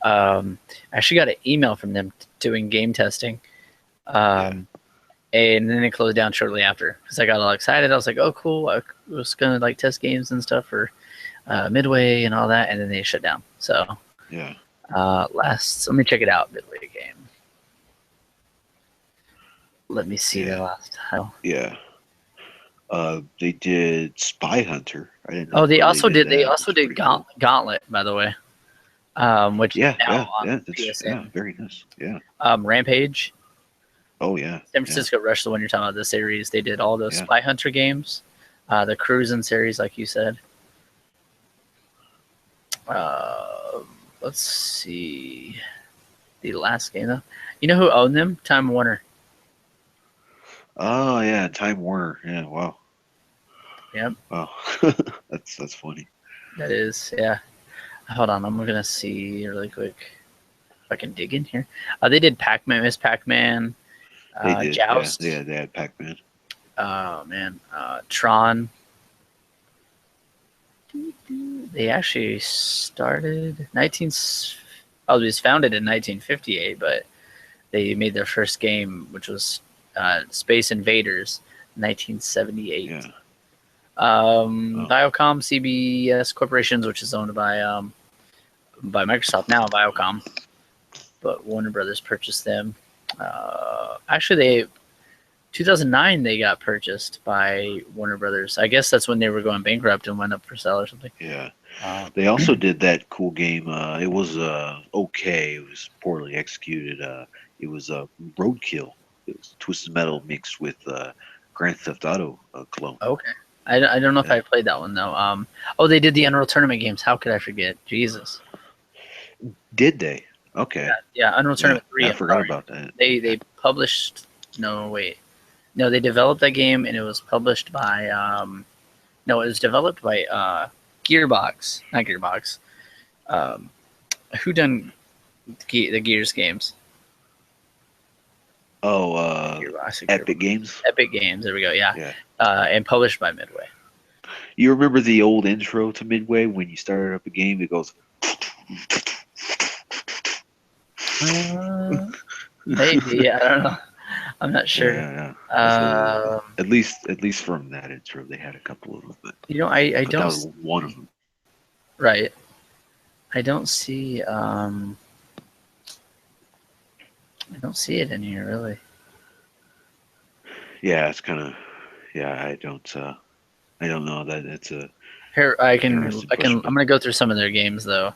Speaker 1: I actually got an email from them doing game testing,
Speaker 2: Yeah.
Speaker 1: and then they closed down shortly after because I got all excited. I was like, "Oh, cool!" I was gonna like test games and stuff for Midway and all that, and then they shut down. So
Speaker 2: Yeah.
Speaker 1: let me check it out. Midway game. Let me see their
Speaker 2: Yeah.
Speaker 1: last title.
Speaker 2: Yeah. They did Spy Hunter. I didn't know
Speaker 1: Oh, they
Speaker 2: where they
Speaker 1: also
Speaker 2: did
Speaker 1: did. They
Speaker 2: that.
Speaker 1: also
Speaker 2: It's
Speaker 1: did
Speaker 2: pretty cool.
Speaker 1: Gauntlet, by the way, which is
Speaker 2: Yeah,
Speaker 1: now
Speaker 2: yeah,
Speaker 1: on
Speaker 2: yeah. That's
Speaker 1: PSN.
Speaker 2: very nice. Yeah.
Speaker 1: Rampage,
Speaker 2: Oh yeah.
Speaker 1: San
Speaker 2: Yeah.
Speaker 1: Francisco Rush, the one you're talking about, the series. They did all those
Speaker 2: Yeah.
Speaker 1: Spy Hunter games, the Cruisin' series, like you said. Uh, let's see. The last game, though. You know who owned them? Time Warner.
Speaker 2: Oh yeah, Time Warner. Yeah. Wow.
Speaker 1: Yep,
Speaker 2: Wow. That's funny.
Speaker 1: that is. Yeah. Hold on, I'm gonna see really quick if I can dig in here. They did Pac-Man, Miss Pac-Man,
Speaker 2: They did. Yeah.
Speaker 1: Joust.
Speaker 2: Yeah. They had Pac-Man.
Speaker 1: Oh man, Tron. They actually started 19. Oh, it was founded in 1958, but they made their first game, which was Space Invaders, 1978.
Speaker 2: Yeah. Oh.
Speaker 1: Viacom CBS Corporations, which is owned by Microsoft now, Viacom, but Warner Brothers purchased them. Actually, they 2009 they got purchased by Warner Brothers. I guess that's when they were going bankrupt and went up for sale or something.
Speaker 2: Yeah.
Speaker 1: Um,
Speaker 2: They also did that cool game. It was okay. It was poorly executed. It was Roadkill. It was Twisted Metal mixed with Grand Theft Auto clone.
Speaker 1: okay, I don't know if
Speaker 2: Yeah.
Speaker 1: I played that one though. Oh, they did the Unreal Tournament games. How could I forget? Jesus.
Speaker 2: Did they? Okay.
Speaker 1: Yeah, Unreal
Speaker 2: Yeah.
Speaker 1: Tournament 3.
Speaker 2: I
Speaker 1: I'm
Speaker 2: forgot
Speaker 1: sorry.
Speaker 2: about that.
Speaker 1: They published. No, wait. No, they developed that game and it was published by. No, it was developed by Gearbox, not Gearbox. Um, who done the Gears games?
Speaker 2: Oh,
Speaker 1: Gearbox.
Speaker 2: Epic Games.
Speaker 1: Epic Games. There we go. Yeah,
Speaker 2: Yeah.
Speaker 1: and published by Midway.
Speaker 2: You remember the old intro to Midway when you started up a game? It goes.
Speaker 1: Maybe, I don't know. I'm not
Speaker 2: Yeah,
Speaker 1: sure.
Speaker 2: yeah, yeah.
Speaker 1: Um,
Speaker 2: At least from that intro, they had a couple of them,
Speaker 1: I
Speaker 2: but that
Speaker 1: don't
Speaker 2: was one of them.
Speaker 1: right. I don't see I don't see it in here really.
Speaker 2: Yeah, it's kind of. Yeah, I don't know that it's a
Speaker 1: Here
Speaker 2: interesting
Speaker 1: I can
Speaker 2: question,
Speaker 1: I'm
Speaker 2: but
Speaker 1: gonna go through some of their games though.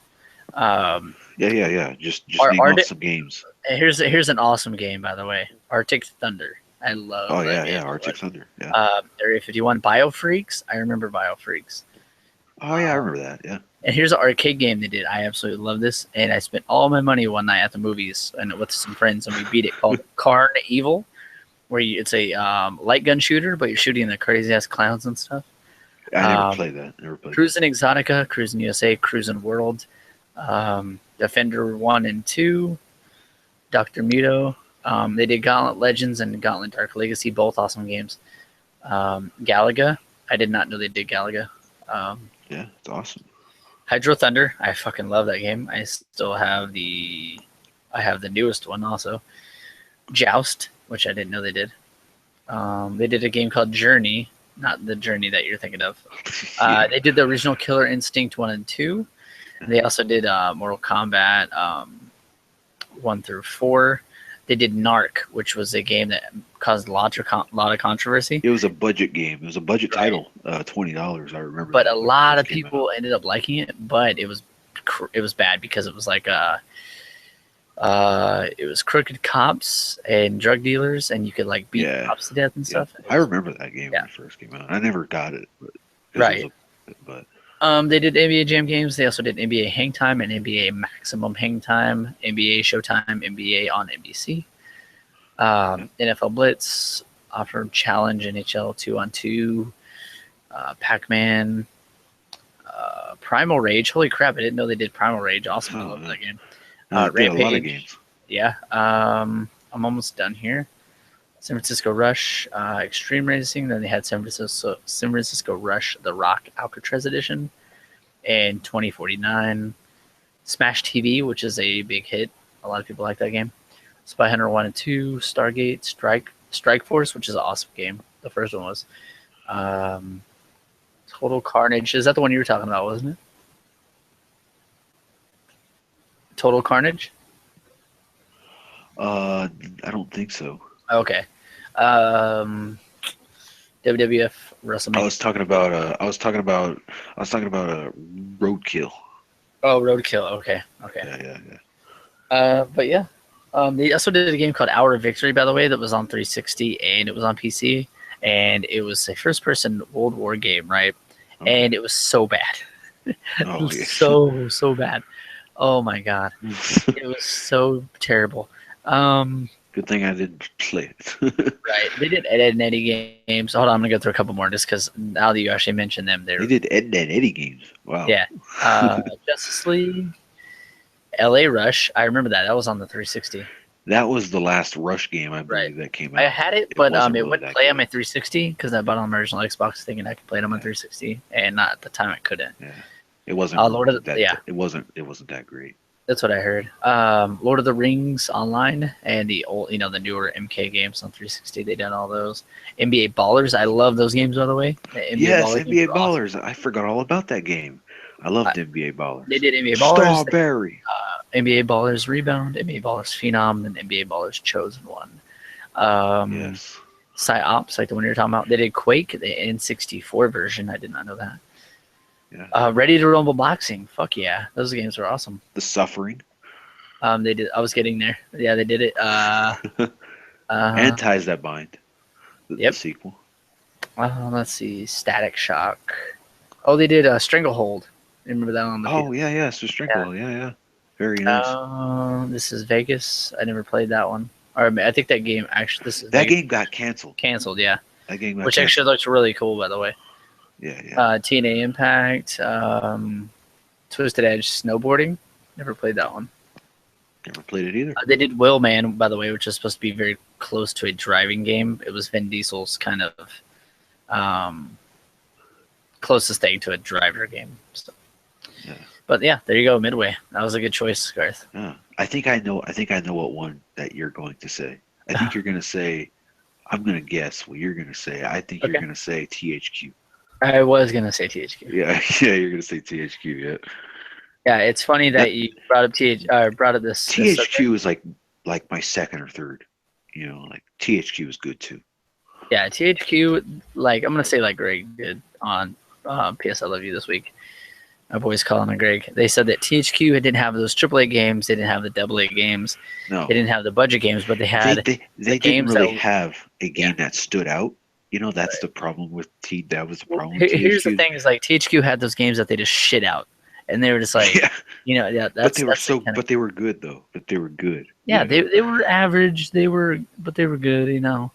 Speaker 1: Um,
Speaker 2: yeah, yeah, yeah. Just
Speaker 1: are
Speaker 2: name
Speaker 1: are
Speaker 2: off some games.
Speaker 1: here's an awesome game by the way. Arctic Thunder. I love
Speaker 2: Oh
Speaker 1: that
Speaker 2: yeah,
Speaker 1: game
Speaker 2: yeah.
Speaker 1: by the way.
Speaker 2: Arctic Thunder. Yeah.
Speaker 1: Area 51 Biofreaks. I remember Biofreaks.
Speaker 2: Oh yeah, I remember that. Yeah.
Speaker 1: And here's an arcade game they did. I absolutely love this, and I spent all my money one night at the movies and with some friends, and we beat it. Called Carn Evil, where it's a light gun shooter, but you're shooting the crazy ass clowns and stuff.
Speaker 2: I never
Speaker 1: Um,
Speaker 2: played that. Never played that.
Speaker 1: Cruising Exotica, Cruising USA, Cruising World, Defender 1 and 2, Dr. Muto. They did Gauntlet Legends and Gauntlet Dark Legacy, both awesome games. Galaga. I did not know they did Galaga.
Speaker 2: Yeah, it's awesome.
Speaker 1: Hydro Thunder. I fucking love that game. I still have I have the newest one also. Joust, which I didn't know they did. They did a game called Journey, not the Journey that you're thinking of.
Speaker 2: Yeah.
Speaker 1: They did the original Killer Instinct 1 and 2. They also did Mortal Kombat 1 through 4. They did Narc, which was a game that caused a lot of controversy.
Speaker 2: It was a budget game. It was a budget
Speaker 1: Right.
Speaker 2: title. $20. I remember.
Speaker 1: But
Speaker 2: that
Speaker 1: a
Speaker 2: when it
Speaker 1: lot
Speaker 2: first
Speaker 1: of
Speaker 2: came out.
Speaker 1: people ended up liking it. But it was bad because it was like it was crooked cops and drug dealers, and you could like beat
Speaker 2: Yeah.
Speaker 1: cops to death and
Speaker 2: Yeah.
Speaker 1: stuff.
Speaker 2: I remember that game
Speaker 1: Yeah.
Speaker 2: when it first came out. I never got it, but
Speaker 1: Right.
Speaker 2: But
Speaker 1: They did NBA Jam games. They also did NBA Hang Time and NBA Maximum Hang Time, NBA Showtime, NBA on NBC. NFL Blitz, offered Challenge, NHL 2-on-2, Pac-Man, Primal Rage. Holy crap! I didn't know they did Primal Rage. Awesome, I love that game.
Speaker 2: did a lot of
Speaker 1: Rampage.
Speaker 2: games.
Speaker 1: Yeah. I'm almost done here. San Francisco Rush, Extreme Racing. Then they had San Francisco Rush, The Rock Alcatraz Edition, and 2049. Smash TV, which is a big hit. A lot of people like that game. Spy Hunter 1 and 2, Stargate, Strike Force, which is an awesome game. The first one was. Total Carnage. Is that the one you were talking about, wasn't it? Total Carnage?
Speaker 2: I don't think so.
Speaker 1: Okay. WWF WrestleMania.
Speaker 2: I was talking about Roadkill.
Speaker 1: Oh, Roadkill. Okay.
Speaker 2: Yeah.
Speaker 1: But yeah. They also did a game called Hour of Victory, by the way, that was on 360 and it was on PC. And it was a first-person World War game, right?
Speaker 2: Okay.
Speaker 1: And it was so bad.
Speaker 2: Oh, yeah.
Speaker 1: so bad. Oh my god, it was so terrible.
Speaker 2: Good thing I didn't play it.
Speaker 1: Right, they did Ed, and Eddie games. Hold on, I'm gonna go through a couple more just because now that you actually mentioned them,
Speaker 2: They did Ed and Eddie games. Wow.
Speaker 1: Yeah. Justice League, L.A. Rush. I remember that. That was on the 360.
Speaker 2: That was the last Rush game I believe that came out.
Speaker 1: I had it, but
Speaker 2: wasn't
Speaker 1: it
Speaker 2: really
Speaker 1: wouldn't
Speaker 2: that
Speaker 1: play
Speaker 2: good.
Speaker 1: on my 360 because I bought it on my original Xbox thinking I could play it on my 360, and not at the time I couldn't.
Speaker 2: Yeah. It wasn't.
Speaker 1: Lord of the, yeah.
Speaker 2: It wasn't that great.
Speaker 1: That's what I heard. Lord of the Rings Online and the old, the newer MK games on 360. They done all those. NBA Ballers. I love those games, by the way.
Speaker 2: NBA Ballers. Awesome. I forgot all about that game. I loved NBA Ballers.
Speaker 1: They did NBA Ballers.
Speaker 2: Strawberry.
Speaker 1: NBA Ballers Rebound, NBA Ballers Phenom, and NBA Ballers Chosen One.
Speaker 2: Yes.
Speaker 1: PsyOps, like the one you're talking about. They did Quake, the N64 version. I did not know that.
Speaker 2: Yeah.
Speaker 1: Ready to Rumble Boxing. Fuck yeah. Those games were awesome.
Speaker 2: The Suffering.
Speaker 1: They did. I was getting there. Yeah, they did it.
Speaker 2: And Ties That Bind. The sequel.
Speaker 1: Let's see. Static Shock. Oh, they did Stranglehold. Remember that on the
Speaker 2: Oh, yeah. So Stranglehold. Yeah. Very nice.
Speaker 1: This is Vegas. I never played that one. Or I think that game actually.
Speaker 2: That game got canceled.
Speaker 1: Canceled, yeah.
Speaker 2: That game got
Speaker 1: Which
Speaker 2: canceled.
Speaker 1: actually looks really cool, by the way.
Speaker 2: Yeah.
Speaker 1: TNA Impact, Twisted Edge Snowboarding. Never played that one.
Speaker 2: Never played it either.
Speaker 1: They did Wheelman, by the way, which is supposed to be very close to a driving game. It was Vin Diesel's kind of closest thing to a driver game. So.
Speaker 2: Yeah.
Speaker 1: But yeah, there you go, Midway. That was a good choice, Garth.
Speaker 2: Yeah. I think I know what one that you're going to say. I think you're going to say. I'm going to guess what you're going to say. I think you're
Speaker 1: Okay.
Speaker 2: going to say THQ.
Speaker 1: I was gonna say THQ.
Speaker 2: Yeah, yeah, you're going to say THQ. Yeah.
Speaker 1: Yeah, it's funny that you brought up this subject.
Speaker 2: THQ is like my second or third. You know, like THQ is good too.
Speaker 1: Yeah, THQ, like I'm gonna say like Greg did on PS I Love You this week. My boys calling him Greg. They said that THQ didn't have those AAA games, they didn't have the AA games,
Speaker 2: No,
Speaker 1: they didn't have the budget games, but they had
Speaker 2: they didn't
Speaker 1: games
Speaker 2: really
Speaker 1: that,
Speaker 2: have a game that stood out. You know, that's the problem with That was the problem.
Speaker 1: Well,
Speaker 2: with
Speaker 1: here's the
Speaker 2: THQ.
Speaker 1: thing: is like THQ had those games that they just shit out, and they were just like,
Speaker 2: Yeah,
Speaker 1: that's
Speaker 2: but they were good though. But they were good.
Speaker 1: Yeah,
Speaker 2: you know?
Speaker 1: they were average. They were good, you know.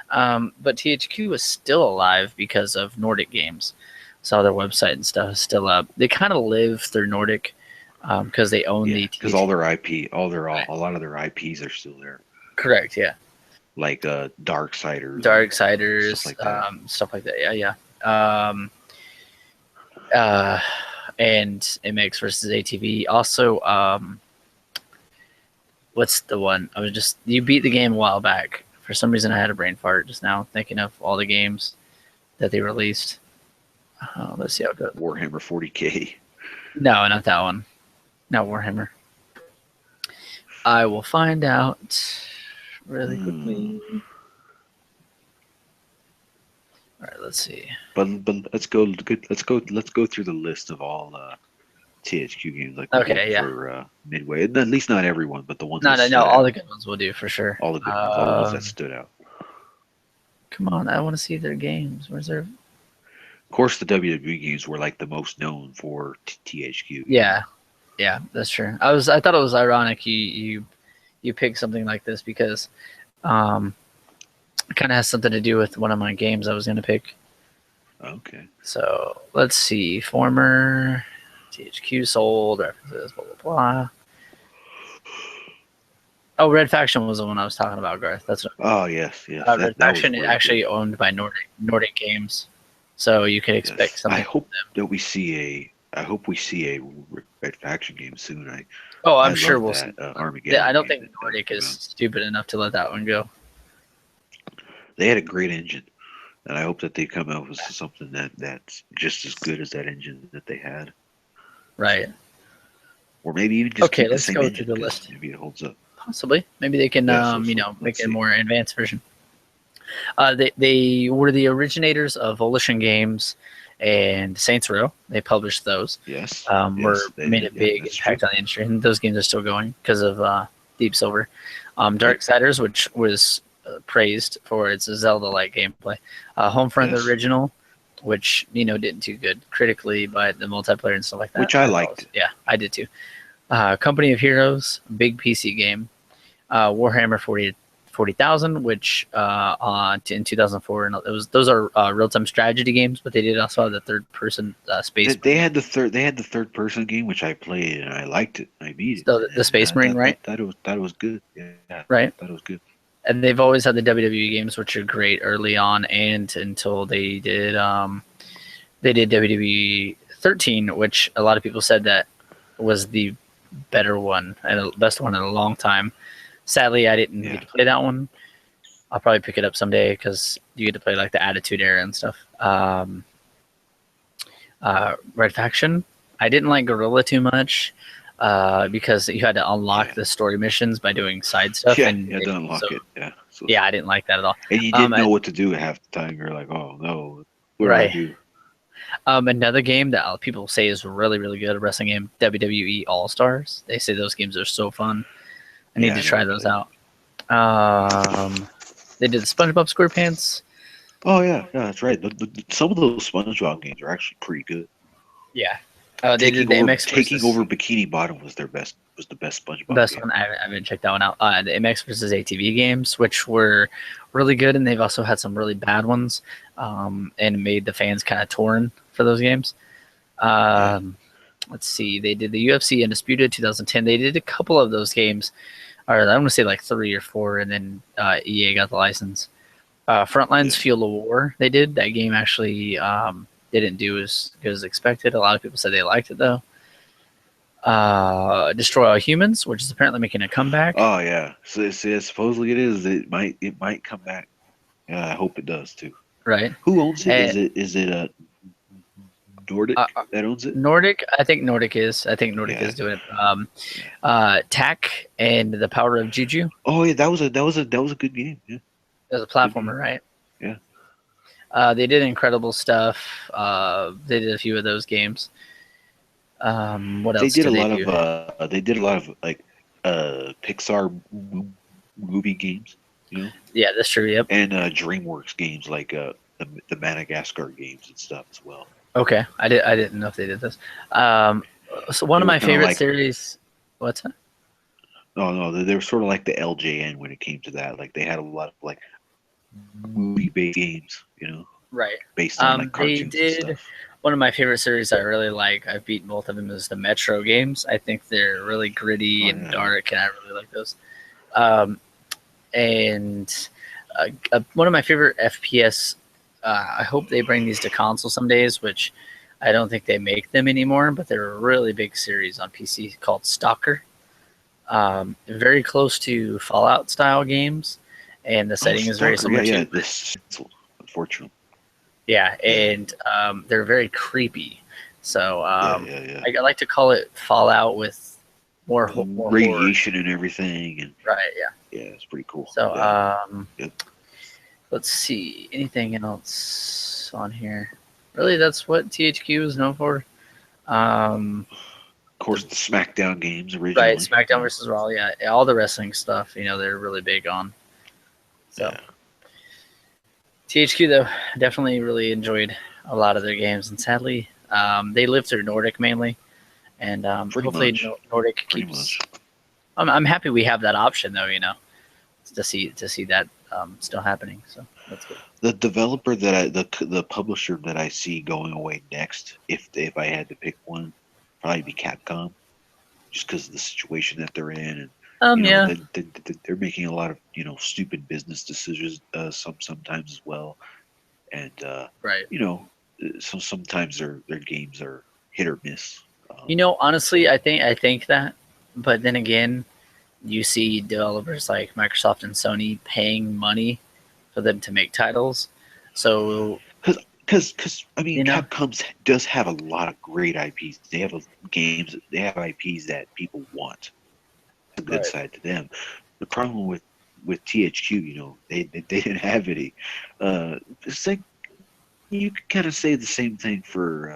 Speaker 1: But THQ was still alive because of Nordic Games. Saw their website and stuff is still up. They kind of live through Nordic because they own the THQ.
Speaker 2: Because all their IP, a lot of their IPs are still there.
Speaker 1: Correct, yeah.
Speaker 2: Like Darksiders,
Speaker 1: stuff like that. Yeah. And MX versus ATV. Also, what's the one? You beat the game a while back. For some reason, I had a brain fart just now thinking of all the games that they released. Let's see how it goes.
Speaker 2: Warhammer 40K.
Speaker 1: No, not that one. Not Warhammer. I will find out really quickly. All right, let's see.
Speaker 2: But let's go through the list of all THQ games like for Midway. At least not everyone, but the ones.
Speaker 1: No, all the good ones will do for sure.
Speaker 2: All the good ones, all the ones that stood out.
Speaker 1: Come on, I want to see their games. Where's their?
Speaker 2: Of course, the WWE games were like the most known for THQ.
Speaker 1: Yeah, that's true. I thought it was ironic you picked something like this because it kind of has something to do with one of my games I was going to pick.
Speaker 2: Okay.
Speaker 1: So let's see. Former THQ sold references, blah blah blah. Oh, Red Faction was the one I was talking about, Garth. That's what.
Speaker 2: Oh yes.
Speaker 1: Red Faction is actually owned by Nordic Games, so you can expect something.
Speaker 2: I hope that we see a Red Faction game soon.
Speaker 1: I'm sure we'll see.
Speaker 2: Armageddon.
Speaker 1: I don't think Nordic is stupid enough to let that one go.
Speaker 2: They had a great engine, and I hope that they come out with something that's just as good as that engine that they had.
Speaker 1: Right.
Speaker 2: Or maybe even just
Speaker 1: okay. Let's go through the list.
Speaker 2: Maybe it holds up.
Speaker 1: Possibly. Maybe they can, make it a more advanced version. They were the originators of Volition Games and Saints Row. They published those.
Speaker 2: Yes.
Speaker 1: Made a big impact on the industry, and those games are still going because of Deep Silver. Darksiders, which was praised for its Zelda-like gameplay. Homefront, the original, which didn't do good critically, but the multiplayer and stuff like that.
Speaker 2: Which I liked.
Speaker 1: Yeah, I did too. Company of Heroes, big PC game. Warhammer 40,000, which in 2004, and those are real-time strategy games, but they did also have the third-person space.
Speaker 2: They had the third-person game, which I played and I liked it. I beat it.
Speaker 1: So the Space Marine, right?
Speaker 2: That was good. Yeah,
Speaker 1: right.
Speaker 2: That was good.
Speaker 1: And they've always had the WWE games, which are great early on, and until they did WWE 13, which a lot of people said that was the better one and the best one in a long time. Sadly, I didn't get to play that one. I'll probably pick it up someday because you get to play like the Attitude Era and stuff. Red Faction, I didn't like Guerrilla too much because you had to unlock the story missions by doing side stuff.
Speaker 2: Yeah, you had to unlock it. Yeah. So,
Speaker 1: I didn't like that at all.
Speaker 2: And you didn't know what to do half the time. You're like, oh no, what do I do?
Speaker 1: Another game that people say is really, really good, a wrestling game, WWE All Stars. They say those games are so fun. I need to try those out. They did the SpongeBob SquarePants.
Speaker 2: Oh yeah, that's right. Some of those SpongeBob games are actually pretty good.
Speaker 1: Yeah. They did the MX
Speaker 2: Taking over Bikini Bottom was the best SpongeBob
Speaker 1: best
Speaker 2: game.
Speaker 1: one. I haven't checked that one out. The MX versus ATV games, which were really good, and they've also had some really bad ones, and made the fans kind of torn for those games. Let's see. They did the UFC Undisputed 2010. They did a couple of those games, or I want to say like 3 or 4, and then EA got the license. Frontlines Field of War. They did that game actually. didn't do as good as expected. A lot of people said they liked it though. Destroy All Humans, which is apparently making a comeback.
Speaker 2: Oh yeah. So supposedly it is. It might come back. Yeah, I hope it does too.
Speaker 1: Right.
Speaker 2: Who owns it?
Speaker 1: And,
Speaker 2: Is it a Nordic that owns it?
Speaker 1: Nordic, I think Nordic is. I think Nordic
Speaker 2: Yeah.
Speaker 1: is doing it.
Speaker 2: Yeah.
Speaker 1: Tack and the Power of Juju.
Speaker 2: Oh yeah, that was a good game. Yeah.
Speaker 1: It was a platformer, right?
Speaker 2: Yeah.
Speaker 1: They did incredible stuff. They did a few of those games. What else did they do?
Speaker 2: They did a lot of like Pixar movie games, you know,
Speaker 1: Yeah, that's true. Yep.
Speaker 2: and DreamWorks games like the Madagascar games and stuff as well.
Speaker 1: Okay, I didn't know if they did this. So one
Speaker 2: They
Speaker 1: of
Speaker 2: were
Speaker 1: my
Speaker 2: kinda
Speaker 1: favorite
Speaker 2: like-
Speaker 1: series. What's that?
Speaker 2: No, they were sort of like the LJN when it came to that. Like they had a lot of like movie-based games, you know,
Speaker 1: Right.
Speaker 2: based on like
Speaker 1: They
Speaker 2: cartoons
Speaker 1: did
Speaker 2: and stuff.
Speaker 1: one of my favorite series I really like. I've beaten both of them. Is the Metro games. I think they're really gritty
Speaker 2: Oh,
Speaker 1: and
Speaker 2: yeah.
Speaker 1: dark, and I really like those. And one of my favorite FPS. I hope they bring these to console some days, which I don't think they make them anymore. But they're a really big series on PC called Stalker. Very close to Fallout style games, and the setting is very similar
Speaker 2: Yeah,
Speaker 1: to.
Speaker 2: this unfortunate.
Speaker 1: Yeah, and they're very creepy. So
Speaker 2: Yeah.
Speaker 1: I like to call it Fallout with more horror.
Speaker 2: Radiation and everything, and
Speaker 1: Right, yeah.
Speaker 2: yeah, it's pretty cool.
Speaker 1: So
Speaker 2: Yep.
Speaker 1: let's see. Anything else on here? Really, that's what THQ is known for.
Speaker 2: Of course, the SmackDown games originally.
Speaker 1: Right, SmackDown versus Raw. Yeah, all the wrestling stuff. They're really big on. So
Speaker 2: Yeah.
Speaker 1: THQ though, definitely really enjoyed a lot of their games, and sadly, they live through Nordic mainly, and
Speaker 2: Pretty
Speaker 1: hopefully
Speaker 2: much.
Speaker 1: Nordic
Speaker 2: Pretty
Speaker 1: keeps.
Speaker 2: much.
Speaker 1: I'm happy we have that option though. To see that still happening. So that's good.
Speaker 2: The developer the publisher that I see going away next, if I had to pick one, probably be Capcom, just because of the situation that they're in, and
Speaker 1: Yeah.
Speaker 2: they're making a lot of stupid business decisions sometimes as well, and
Speaker 1: Right.
Speaker 2: so sometimes their games are hit or miss.
Speaker 1: Honestly, I think that, but then again, you see developers like Microsoft and Sony paying money for them to make titles. So
Speaker 2: Because I mean, Capcom does have a lot of great IPs. They have they have IPs that people want. A good
Speaker 1: Right.
Speaker 2: side to them. The problem with THQ, they didn't have any. It's like you can kind of say the same thing for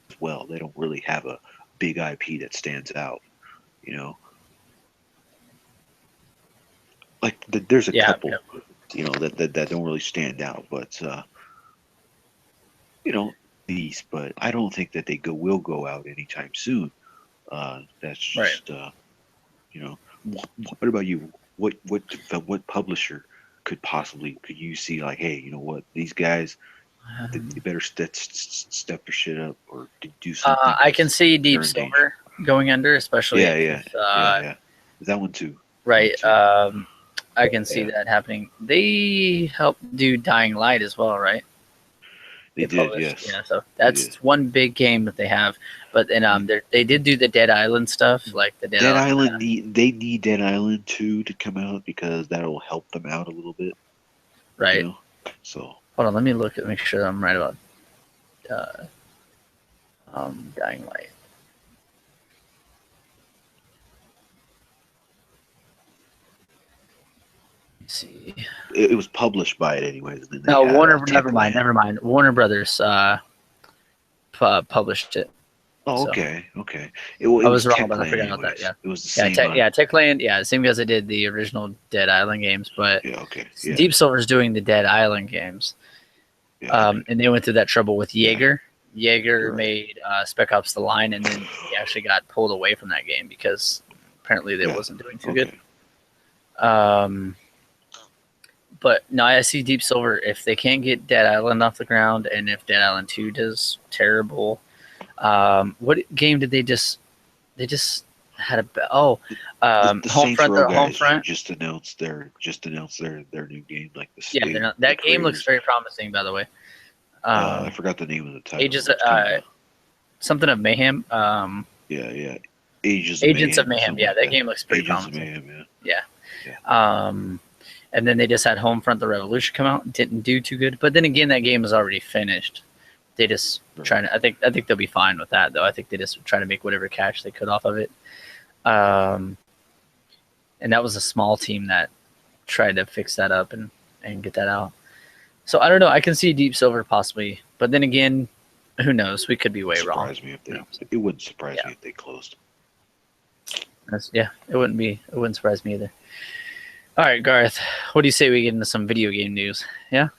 Speaker 2: as well. They don't really have a big IP that stands out. Like there's a couple, that don't really stand out, but these. But I don't think that will go out anytime soon. That's just What about you? What publisher could you see like, hey, you know what, these guys, they better step their shit up or do something.
Speaker 1: I can see Deep Silver going under, especially.
Speaker 2: Yeah. That one too.
Speaker 1: Right. I can see that happening. They helped do Dying Light as well, right?
Speaker 2: They did, yes.
Speaker 1: Yeah, so that's one big game that they have. But then they did do the Dead Island stuff, like the
Speaker 2: Dead Island. They need Dead Island 2 to come out because that'll help them out a little bit.
Speaker 1: Right.
Speaker 2: So
Speaker 1: hold on, let me make sure I'm right about Dying Light. See,
Speaker 2: it was published by it anyways.
Speaker 1: No, Warner. Never mind. Warner Brothers published it.
Speaker 2: Oh, okay.
Speaker 1: I was wrong, but I forgot about that. Yeah,
Speaker 2: it was the same.
Speaker 1: Techland. Yeah, same guys that did the original Dead Island games, but Deep Silver's doing the Dead Island games. And they went through that trouble with Jaeger. Jaeger made Spec Ops: The Line, and then he actually got pulled away from that game because apparently they wasn't doing too good. But no, I see Deep Silver. If they can't get Dead Island off the ground, and if Dead Island 2 does terrible, what game did they just? They just had a
Speaker 2: the
Speaker 1: Homefront
Speaker 2: just announced their new game, like the
Speaker 1: that game looks very promising, by the way.
Speaker 2: I forgot the name of the title.
Speaker 1: Ages,
Speaker 2: It's kinda,
Speaker 1: something of Mayhem.
Speaker 2: yeah. Agents of
Speaker 1: Agents of
Speaker 2: Mayhem or
Speaker 1: Mayhem.
Speaker 2: something
Speaker 1: Yeah,
Speaker 2: like
Speaker 1: that
Speaker 2: that.
Speaker 1: game looks pretty
Speaker 2: Agents of
Speaker 1: promising.
Speaker 2: Mayhem,
Speaker 1: Yeah.
Speaker 2: yeah.
Speaker 1: And then they just had Homefront: The Revolution come out. Didn't do too good. But then again, that game is already finished. They just trying to. I think they'll be fine with that though. I think they just try to make whatever cash they could off of it. And that was a small team that tried to fix that up and get that out. So I don't know. I can see Deep Silver possibly, but then again, who knows? We could be way wrong.
Speaker 2: It wouldn't surprise me if they closed.
Speaker 1: It wouldn't surprise me either. All right, Garth, what do you say we get into some video game news? Yeah?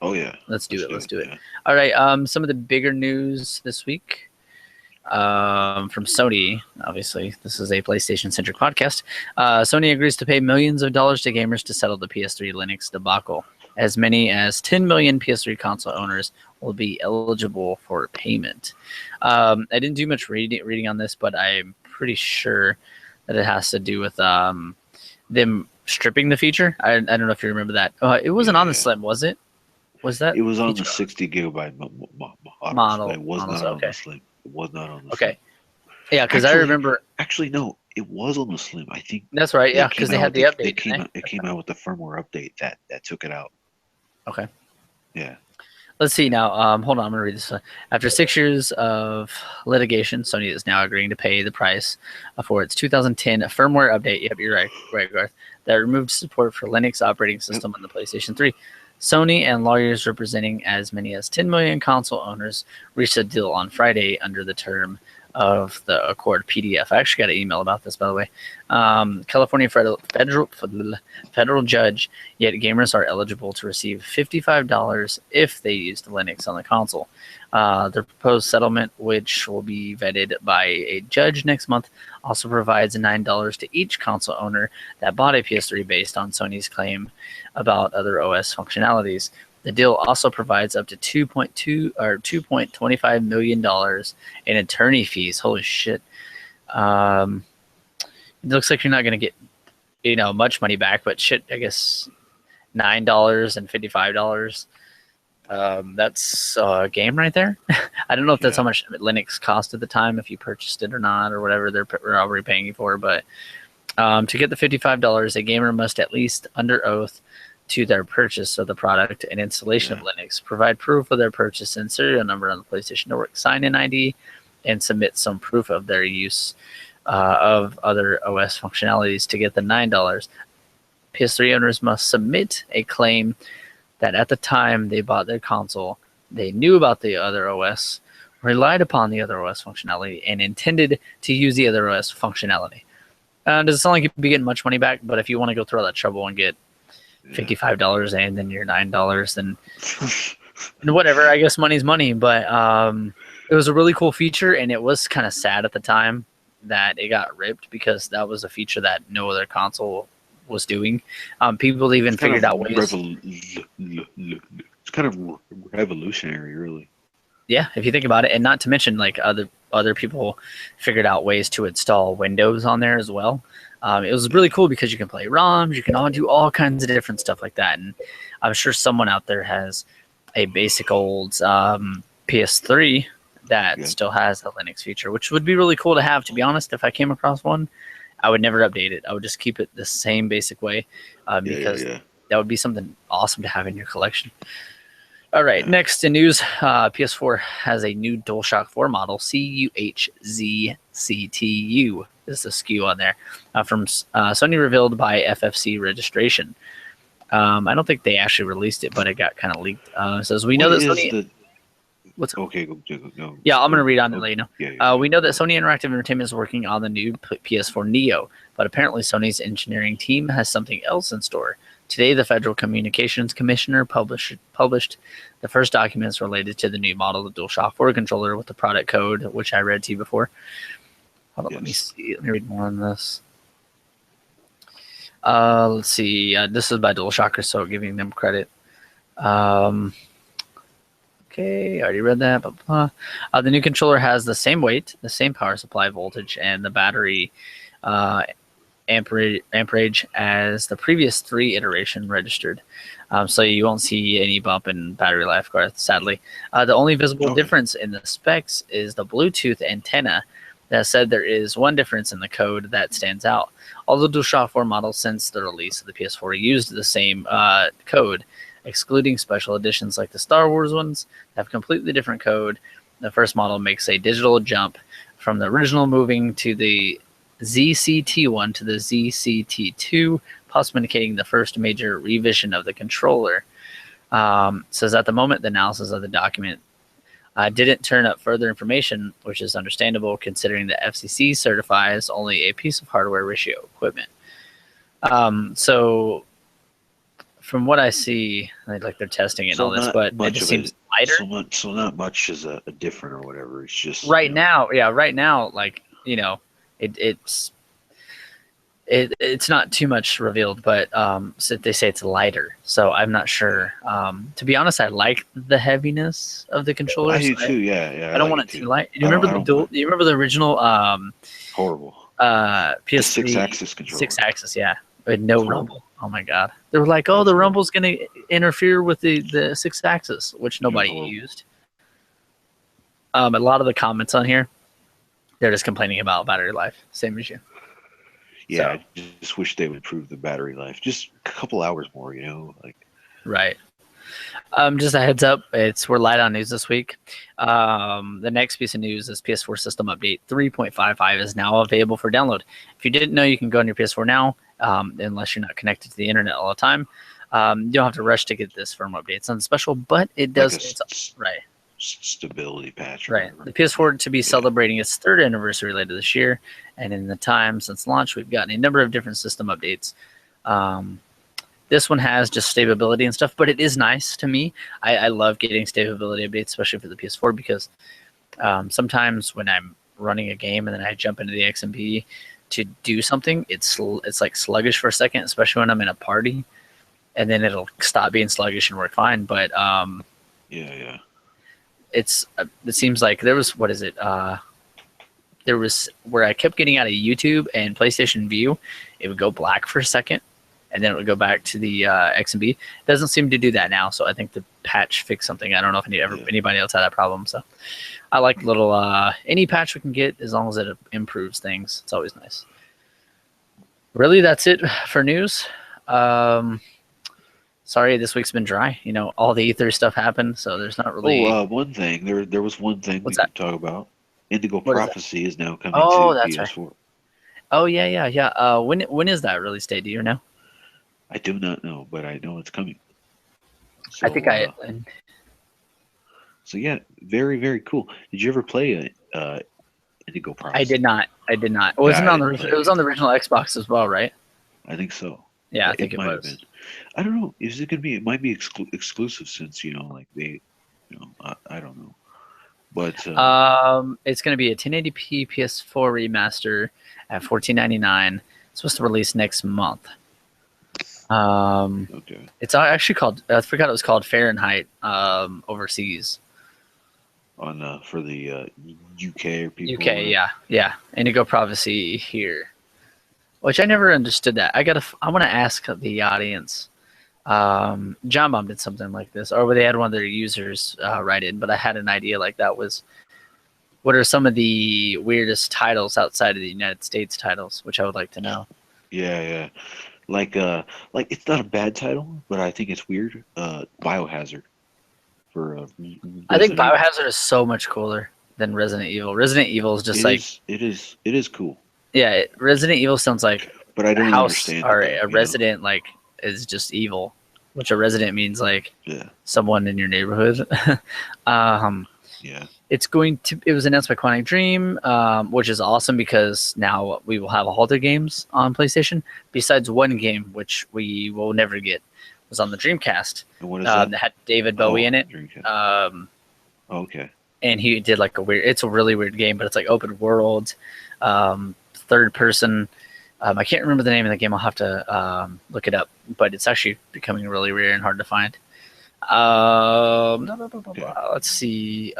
Speaker 2: Oh, yeah.
Speaker 1: Let's do it.
Speaker 2: Yeah.
Speaker 1: All right, some of the bigger news this week from Sony. Obviously, this is a PlayStation-centric podcast. Sony agrees to pay millions of dollars to gamers to settle the PS3 Linux debacle. As many as 10 million PS3 console owners will be eligible for payment. I didn't do much reading on this, but I'm pretty sure that it has to do with them stripping the feature. I don't know if you remember that. It wasn't on the Slim, was it? Was that?
Speaker 2: It was on the 60 gigabyte model. It was not on the Slim. It was not on the Slim.
Speaker 1: Yeah, because I remember.
Speaker 2: Actually, no, it was on the Slim. I think
Speaker 1: that's right. Yeah, because they had the update.
Speaker 2: It came out with the firmware update that took it out.
Speaker 1: Okay.
Speaker 2: Yeah.
Speaker 1: Let's see now. Hold on, I'm gonna read this. After 6 years of litigation, Sony is now agreeing to pay the price for its 2010 firmware update. Yep, you're right, Garth. That removed support for Linux operating system on the PlayStation 3. Sony and lawyers representing as many as 10 million console owners reached a deal on Friday under the term of the Accord PDF. I actually got an email about this, by the way. California federal judge, yet gamers are eligible to receive $55 if they use the Linux on the console. The proposed settlement, which will be vetted by a judge next month, also provides $9 to each console owner that bought a PS3 based on Sony's claim about other OS functionalities. The deal also provides up to $2.25 million in attorney fees. Holy shit! It looks like you're not going to get, much money back, but shit, I guess $9 and $55. That's a game right there. I don't know if that's how much Linux cost at the time, if you purchased it or not, or whatever they're already paying you for. But to get the $55, a gamer must at least under oath to their purchase of the product and installation of Linux, provide proof of their purchase and serial number on the PlayStation Network sign-in ID, and submit some proof of their use of other OS functionalities to get the $9. PS3 owners must submit a claim that at the time they bought their console, they knew about the other OS, relied upon the other OS functionality, and intended to use the other OS functionality. Doesn't sound like you'd be getting much money back, but if you want to go through all that trouble and get $55 and then your $9, then whatever. I guess money's money, but it was a really cool feature, and it was kind of sad at the time that it got ripped because that was a feature that no other console was doing. People even figured out ways.
Speaker 2: It's kind of revolutionary, really.
Speaker 1: Yeah, if you think about it, and not to mention like other people figured out ways to install Windows on there as well. It was really cool because you can play ROMs, you can do all kinds of different stuff like that. And I'm sure someone out there has a basic old PS3 that still has the Linux feature, which would be really cool to have. To be honest, if I came across one, I would never update it. I would just keep it the same basic way because that would be something awesome to have in your collection. All right, next in news, PS4 has a new DualShock 4 model, CUHZCTU. This is a SKU on there from Sony, revealed by FFC registration. I don't think they actually released it, but it got kind of leaked. It says, we know that Sony... What's
Speaker 2: okay? Go.
Speaker 1: Yeah, I'm going to read on to let you know. We know that Sony Interactive Entertainment is working on the new PS4 Neo, but apparently Sony's engineering team has something else in store. Today, the Federal Communications Commissioner published the first documents related to the new model of the DualShock 4 controller with the product code, which I read to you before. Hold on, let me see. Let me read more on this. Let's see. This is by DualShocker, so giving them credit. Okay, I already read that. The new controller has the same weight, the same power supply voltage, and the battery amperage as the previous 3 iteration registered. So you won't see any bump in battery life, Garth, sadly. The only visible difference in the specs is the Bluetooth antenna. That said, there is one difference in the code that stands out. All the DualShock 4 models since the release of the PS4 used the same code, excluding special editions like the Star Wars ones have completely different code. The first model makes a digital jump from the original moving to the ZCT1 to the ZCT2, possibly indicating the first major revision of the controller. Says at the moment, the analysis of the document didn't turn up further information, which is understandable considering the FCC certifies only a piece of hardware ratio equipment. So from what I see, like they're testing it and all this, but it just seems lighter.
Speaker 2: So not much is a different or whatever. It's just
Speaker 1: right now, like it's not too much revealed, but so they say it's lighter. So I'm not sure. To be honest, I like the heaviness of the controller.
Speaker 2: I do too. Yeah.
Speaker 1: I don't want it too light. You remember you remember the original
Speaker 2: horrible
Speaker 1: PS3
Speaker 2: 6-axis controller?
Speaker 1: 6-axis, yeah, with no rumble. Oh my god, they were like, oh, the rumble's gonna interfere with the 6-axis, which nobody used. A lot of the comments on here, they're just complaining about battery life, same as you.
Speaker 2: Yeah, so, I just wish they would improve the battery life. Just a couple hours more, like.
Speaker 1: Right. Just a heads up, we're light on news this week. The next piece of news is PS4 system update 3.55 is now available for download. If you didn't know, you can go on your PS4 now, unless you're not connected to the internet all the time. You don't have to rush to get this firmware update. It's nothing special, but it does. It's right.
Speaker 2: Stability patch.
Speaker 1: Right. The PS4 to be celebrating its 3rd anniversary later this year, and in the time since launch, we've gotten a number of different system updates. This one has just stability and stuff, but it is nice to me. I love getting stability updates, especially for the PS4, because sometimes when I'm running a game and then I jump into the XMP to do something, it's like sluggish for a second, especially when I'm in a party, and then it'll stop being sluggish and work fine. But
Speaker 2: yeah.
Speaker 1: It seems like there was there was where I kept getting out of YouTube and PlayStation View, it would go black for a second, and then it would go back to the XMB. It doesn't seem to do that now, so I think the patch fixed something. I don't know if anybody else had that problem. So I like little any patch we can get as long as it improves things. It's always nice. Really, that's it for news. Sorry, this week's been dry. All the E3 stuff happened, so there's not really.
Speaker 2: One thing. There was one thing we can talk about. Indigo Prophecy is now coming to PS4.
Speaker 1: Right. Oh yeah. When is that release date? Do you know?
Speaker 2: I do not know, but I know it's coming.
Speaker 1: So, I think
Speaker 2: So yeah, very, very cool. Did you ever play Indigo Prophecy?
Speaker 1: I did not. It wasn't on the. It was on the original Xbox as well, right?
Speaker 2: I think so.
Speaker 1: Yeah, I think it was.
Speaker 2: Been. I don't know. Is it gonna be? It might be exclusive since like they, I don't know. But
Speaker 1: it's gonna be a 1080p PS4 remaster at $14.99. It's supposed to release next month.
Speaker 2: Okay.
Speaker 1: It's actually called. I forgot it was called Fahrenheit overseas.
Speaker 2: On for the UK or people.
Speaker 1: UK, yeah. Indigo Prophecy here. Which I never understood that. I want to ask the audience. John Bomb did something like this, or they had one of their users write in, but I had an idea like that was, what are some of the weirdest titles outside of the United States titles, which I would like to know.
Speaker 2: Yeah. Like it's not a bad title, but I think it's weird. Biohazard.
Speaker 1: I think Biohazard is so much cooler than Resident Evil. Resident Evil is just
Speaker 2: it is cool.
Speaker 1: Yeah, Resident Evil sounds like
Speaker 2: but I don't understand
Speaker 1: or a resident is just evil, which a resident means someone in your neighborhood.
Speaker 2: Yeah.
Speaker 1: It was announced by Quantic Dream, which is awesome because now we will have all their games on PlayStation, besides one game which we will never get. It was on the Dreamcast.
Speaker 2: And what is that?
Speaker 1: That had David Bowie in it.
Speaker 2: Okay.
Speaker 1: And he did it's a really weird game, but it's like open world, third person. I can't remember the name of the game. I'll have to look it up, but it's actually becoming really rare and hard to find. Let's see.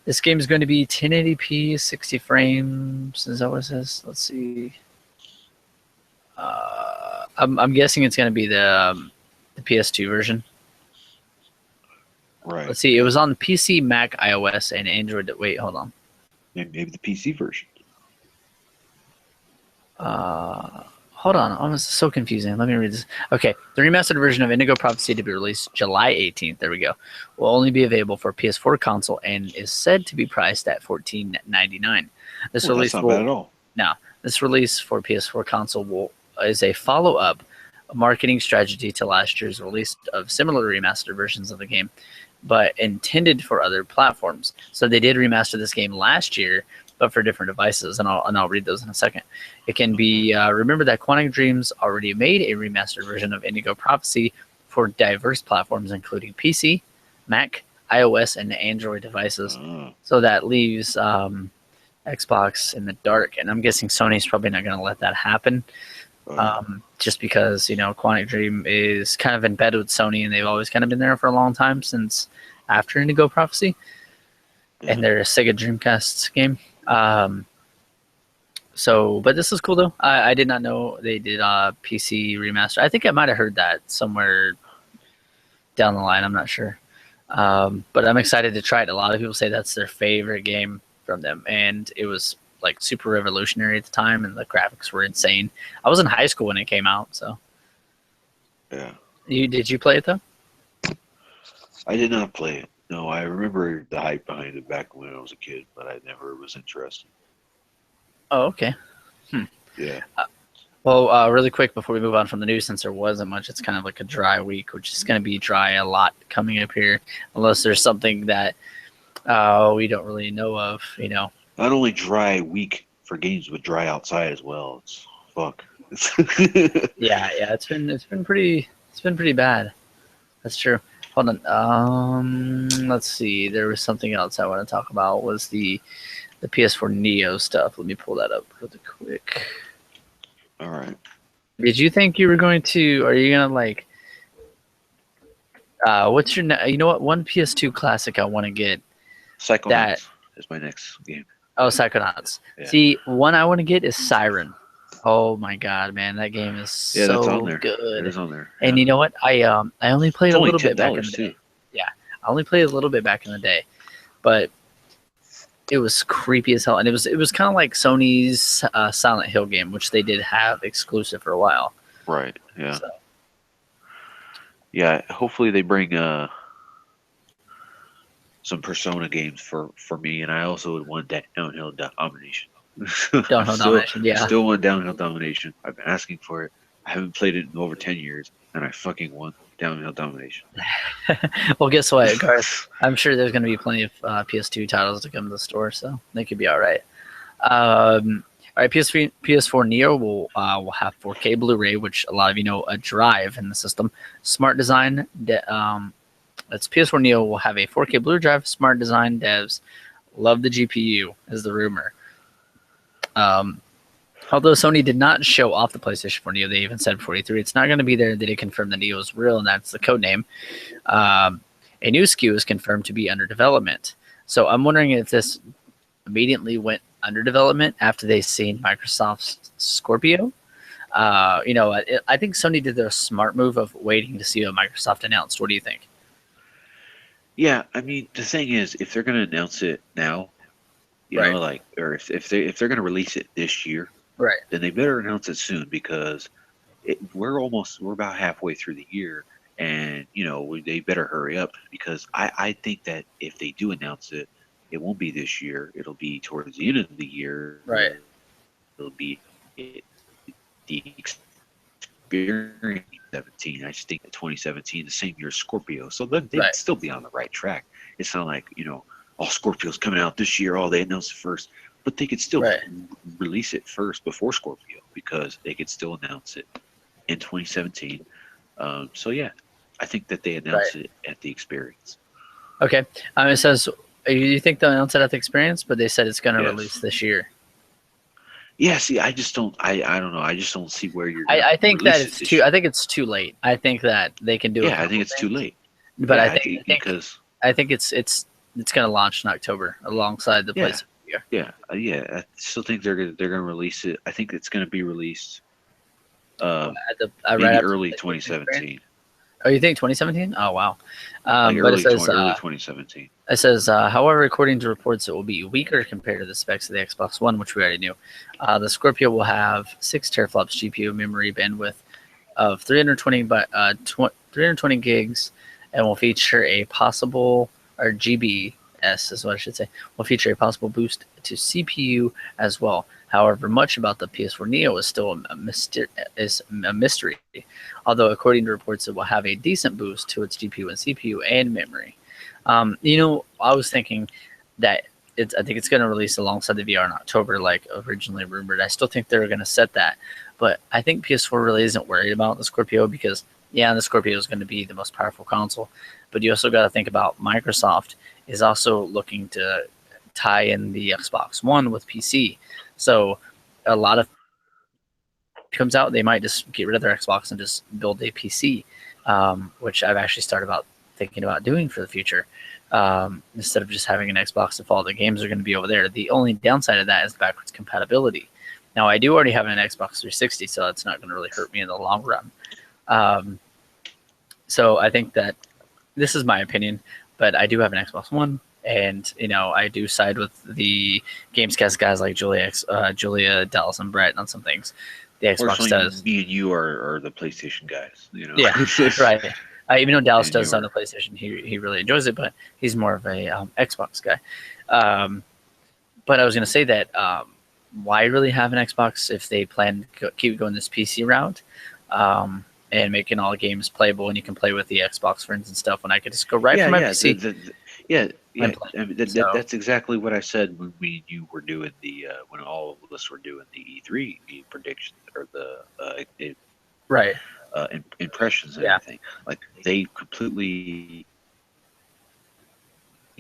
Speaker 1: This game is going to be 1080p, 60 frames. Is that what it says? Let's see. I'm guessing it's going to be the PS2 version.
Speaker 2: Right.
Speaker 1: Let's see. It was on PC, Mac, iOS, and Android. Wait, hold on.
Speaker 2: Maybe the PC version.
Speaker 1: Hold on. Oh, this is so confusing. Let me read this. Okay. The remastered version of Indigo Prophecy to be released July 18th. There we go. Will only be available for PS4 console and is said to be priced at $14.99. This
Speaker 2: Well,
Speaker 1: release
Speaker 2: that's not bad at all.
Speaker 1: No, this release for PS4 console is a follow-up marketing strategy to last year's release of similar remastered versions of the game, but intended for other platforms. So they did remaster this game last year, but for different devices, and I'll read those in a second. It can be remember that Quantic Dreams already made a remastered version of Indigo Prophecy for diverse platforms, including PC, Mac, iOS, and Android devices. So that leaves Xbox in the dark, and I'm guessing Sony's probably not going to let that happen. Just because Quantic Dream is kind of in bed with Sony, and they've always kind of been there for a long time since after Indigo Prophecy, and their Sega Dreamcast game. But this is cool though. I did not know they did PC remaster. I think I might have heard that somewhere down the line. I'm not sure, but I'm excited to try it. A lot of people say that's their favorite game from them, and it was like super revolutionary at the time, and the graphics were insane. I was in high school when it came out, so
Speaker 2: yeah.
Speaker 1: Did you play it though?
Speaker 2: I did not play it. No, I remember the hype behind it back when I was a kid, but I never was interested.
Speaker 1: Oh, okay.
Speaker 2: Yeah.
Speaker 1: Well, really quick before we move on from the news, since there wasn't much, it's kind of like a dry week, which is going to be dry a lot coming up here, unless there's something that we don't really know of,
Speaker 2: Not only dry week for games, but dry outside as well. It's fuck.
Speaker 1: Yeah, it's been pretty bad. That's true. Hold on. Let's see. There was something else I want to talk about. Was the PS4 Neo stuff? Let me pull that up really quick.
Speaker 2: All right.
Speaker 1: Did you think you were going to? Are you gonna like? What's your? You know what? One PS2 classic I want to get.
Speaker 2: Psychonauts is my next game.
Speaker 1: Oh, Psychonauts.
Speaker 2: Yeah.
Speaker 1: See, one I want to get is Siren. Oh my god, man, that game is so
Speaker 2: that's on there.
Speaker 1: good.
Speaker 2: It is on there.
Speaker 1: And you know what? I only played a little bit back in the
Speaker 2: too.
Speaker 1: day. Yeah, I only played a little bit back in the day, but it was creepy as hell, and it was kind of like Sony's Silent Hill game, which they did have exclusive for a while.
Speaker 2: Right. Yeah.
Speaker 1: So.
Speaker 2: Yeah. Hopefully they bring some Persona games for me, and I also would want that Downhill Domination.
Speaker 1: Domination, yeah.
Speaker 2: Still want Downhill Domination. I've been asking for it. I haven't played it in over 10 years, and I fucking want Downhill Domination.
Speaker 1: Well, guess what, Garth? I'm sure there's going to be plenty of PS2 titles to come to the store, so they could be all right. All right, PS4 Neo will have 4K Blu-ray, which a lot of you know a drive in the system. Smart design. That's PS4 Neo will have a 4K Blu-ray drive. Smart design devs love the GPU, is the rumor. Although Sony did not show off the PlayStation 4 Neo, they even said 43. It's not going to be there. They did confirm the Neo is real, and that's the code name. A new SKU is confirmed to be under development. So I'm wondering if this immediately went under development after they seen Microsoft's Scorpio. I think Sony did the smart move of waiting to see what Microsoft announced. What do you think?
Speaker 2: Yeah, I mean, the thing is, if they're going to announce it now, or if they're going to release it this year,
Speaker 1: right,
Speaker 2: then they better announce it soon, because we're about halfway through the year, and they better hurry up, because I think that if they do announce it, it won't be this year. It'll be towards the end of the year.
Speaker 1: Right.
Speaker 2: It'll be the Experience 17. I just think that 2017, the same year as Scorpio, so they'd still be on the right track. It's not like Scorpio's coming out this year. They announced it first, but they could still release it first before Scorpio, because they could still announce it in 2017. So yeah, I think that they announced it at the Experience.
Speaker 1: Okay. It says you think they'll announce it at the Experience, but they said it's going to release this year.
Speaker 2: Yeah. See, I just don't. I don't know. I just don't see where you're.
Speaker 1: I think that it's too. I think it's too late. I think that they can do it.
Speaker 2: Yeah, I think it's too late.
Speaker 1: But I think it's going to launch in October alongside the PlayStation.
Speaker 2: Yeah. I still think they're gonna release it. I think it's gonna be released
Speaker 1: Right
Speaker 2: Maybe
Speaker 1: after
Speaker 2: early
Speaker 1: the PlayStation experience.
Speaker 2: 2017,
Speaker 1: Oh, you think 2017? Oh, wow.
Speaker 2: like
Speaker 1: But
Speaker 2: early 2017.
Speaker 1: however, according to reports, it will be weaker compared to the specs of the Xbox One, which we already knew. The Scorpio will have 6 teraflops GPU memory bandwidth of 320 gigs, and will feature a possible, or GBS is what I should say, will feature a possible boost to CPU as well. However, much about the PS4 Neo is still a mystery, although according to reports, it will have a decent boost to its GPU and CPU and memory. I was thinking that I think it's going to release alongside the VR in October, like originally rumored. I still think they're going to set that, but I think PS4 really isn't worried about the Scorpio because, yeah, the Scorpio is going to be the most powerful console, but you also got to think about Microsoft is also looking to tie in the Xbox One with PC. So a lot of comes out, they might just get rid of their Xbox and just build a PC, which I've actually started thinking about doing for the future. Instead of just having an Xbox default, the games are going to be over there. The only downside of that is backwards compatibility. Now, I do already have an Xbox 360, so that's not going to really hurt me in the long run. So I think that this is my opinion, but I do have an Xbox One, and I do side with the Gamescast guys like Julia, Dallas, and Brett on some things. The Xbox does.
Speaker 2: Me and you are the PlayStation guys,
Speaker 1: Yeah, right. Even though Dallas does on the
Speaker 2: are.
Speaker 1: PlayStation, he really enjoys it, but he's more of a Xbox guy. But I was going to say that why really have an Xbox if they plan to keep going this PC route and making all games playable, and you can play with the Xbox friends and stuff when I could just go right from my PC.
Speaker 2: Yeah. I mean, that's exactly what I said when you were doing when all of us were doing the E3 predictions or the
Speaker 1: Right.
Speaker 2: Impressions and everything. Like they completely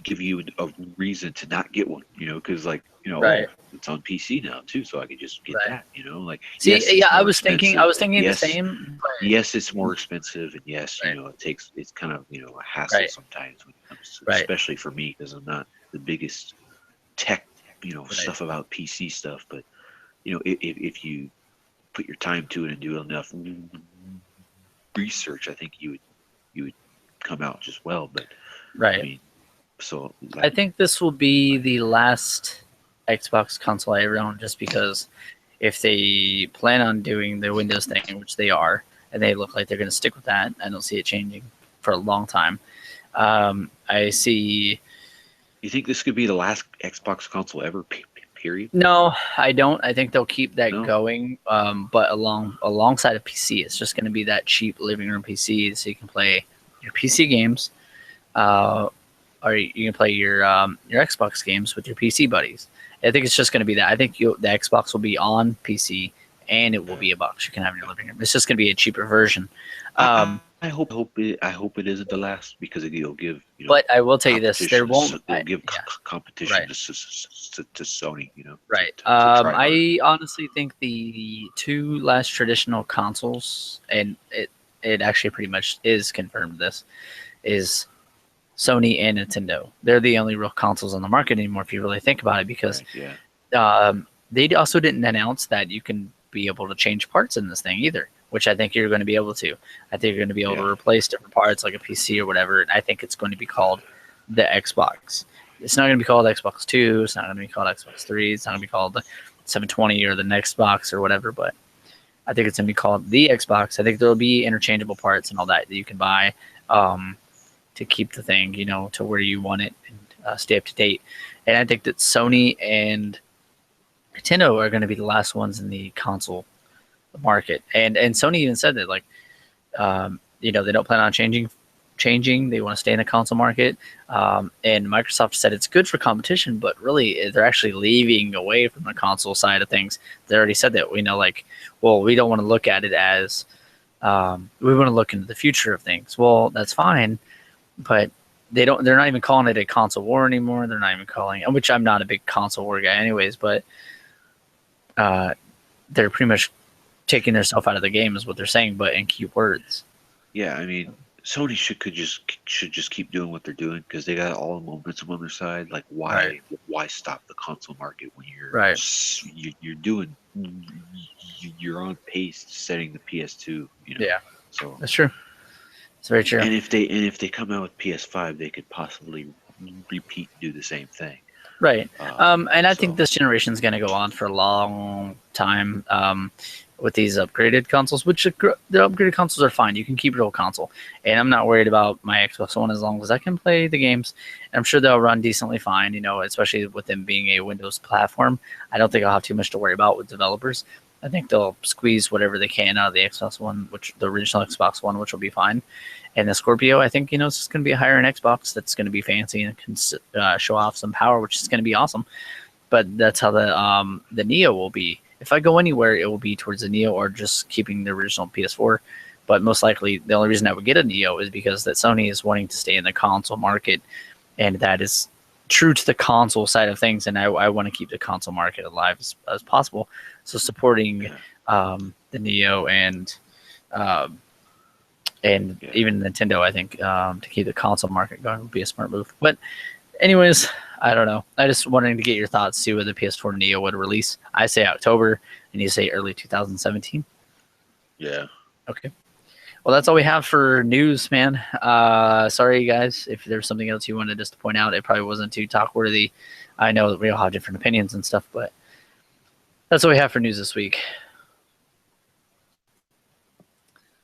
Speaker 2: give you a reason to not get one, because
Speaker 1: Right.
Speaker 2: it's on PC now too, so I could just get that, like.
Speaker 1: See,
Speaker 2: yes,
Speaker 1: yeah, I was
Speaker 2: expensive.
Speaker 1: thinking
Speaker 2: Yes,
Speaker 1: the same. But
Speaker 2: yes, it's more expensive, and yes, it's kind of a hassle sometimes when it comes to, especially for me, because I'm not the biggest tech stuff about PC stuff, but if you put your time to it and do enough research, I think you would come out just well. But
Speaker 1: right.
Speaker 2: I mean, so
Speaker 1: I think this will be the last Xbox console I ever own, just because if they plan on doing the Windows thing, which they are, and they look like they're going to stick with that, I don't see it changing for a long time. I see.
Speaker 2: You think this could be the last Xbox console ever? Period.
Speaker 1: No, I don't. I think they'll keep that going, but alongside a PC, it's just going to be that cheap living room PC, so you can play your PC games, or you can play your Xbox games with your PC buddies. I think it's just going to be that. I think the Xbox will be on PC, and it will be a box you can have in your living room. It's just going to be a cheaper version.
Speaker 2: I hope it isn't the last, because it'll give
Speaker 1: But I will tell you this: there won't.
Speaker 2: It'll give competition to Sony.
Speaker 1: Right. I honestly think the two last traditional consoles, and it actually pretty much is confirmed. This is Sony and Nintendo. They're the only real consoles on the market anymore, if you really think about it, because they also didn't announce that you can be able to change parts in this thing either, which I think you're going to be able to. I think you're going to be able to replace different parts like a PC or whatever, and I think it's going to be called the Xbox. It's not going to be called Xbox 2. It's not going to be called Xbox 3. It's not going to be called the 720 or the next box or whatever, but I think it's going to be called the Xbox. I think there'll be interchangeable parts and all that you can buy to keep the thing, to where you want it and stay up to date. And I think that Sony and Nintendo are going to be the last ones in the console market. And Sony even said that, like, they don't plan on changing. They want to stay in the console market. And Microsoft said it's good for competition, but really they're actually leaving away from the console side of things. They already said that. We don't want to look at it as we want to look into the future of things. Well, that's fine, but they're not even calling it a console war anymore. They're not even calling it, which I'm not a big console war guy anyways, but they're pretty much taking themselves out of the game is what they're saying, but in key words.
Speaker 2: Yeah, I mean, Sony should just keep doing what they're doing because they got all the momentum on their side. Like
Speaker 1: Right.
Speaker 2: why stop the console market when
Speaker 1: Right.
Speaker 2: you're doing you're on pace setting the PS2,
Speaker 1: Yeah,
Speaker 2: So
Speaker 1: that's true. It's very true.
Speaker 2: and if they come out with PS5, they could possibly repeat and do the same thing.
Speaker 1: Right. And I think
Speaker 2: So
Speaker 1: this generation is going to go on for a long time with these upgraded consoles, which the upgraded consoles are fine. You can keep your old console. And I'm not worried about my Xbox One as long as I can play the games. And I'm sure they'll run decently fine, especially with them being a Windows platform. I don't think I'll have too much to worry about with developers. I think they'll squeeze whatever they can out of the Xbox One, the original Xbox One, which will be fine. And the Scorpio, I think, it's just going to be a higher end Xbox that's going to be fancy and can show off some power, which is going to be awesome. But that's how the Neo will be. If I go anywhere, it will be towards the Neo or just keeping the original PS4. But most likely, the only reason I would get a Neo is because that Sony is wanting to stay in the console market, and that is true to the console side of things. And I want to keep the console market alive as possible. So supporting the Neo and even Nintendo, I think, to keep the console market going would be a smart move. But anyways, I don't know. I just wanted to get your thoughts, see what the PS4 Neo would release. I say October, and you say early 2017.
Speaker 2: yeah.
Speaker 1: Okay. Well, that's all we have for news, man. Sorry, guys, if there's something else you wanted us to point out. It probably wasn't too talk worthy. I know that we all have different opinions and stuff, but that's what we have for news this week.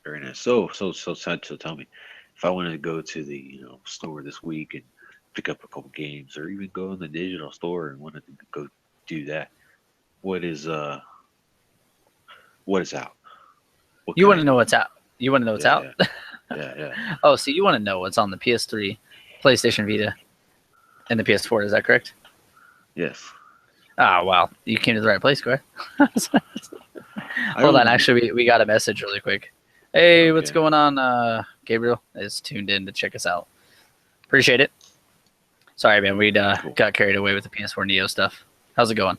Speaker 2: Very nice. So tell me, if I wanted to go to the store this week and pick up a couple games, or even go in the digital store and wanted to go do that, what is out? What
Speaker 1: You
Speaker 2: can
Speaker 1: want
Speaker 2: I
Speaker 1: to know
Speaker 2: do?
Speaker 1: what's out? You want to know what's out?
Speaker 2: Yeah.
Speaker 1: Oh, so you want to know what's on the PS3, PlayStation Vita, and the PS4? Is that correct?
Speaker 2: Yes.
Speaker 1: Ah, wow. You came to the right place, Garth. Hold on. Actually, we got a message really quick. Hey, what's
Speaker 2: Okay.
Speaker 1: going on? Gabriel is tuned in to check us out. Appreciate it. Sorry, man. We
Speaker 2: Cool.
Speaker 1: got carried away with the PS4 Neo stuff. How's it going?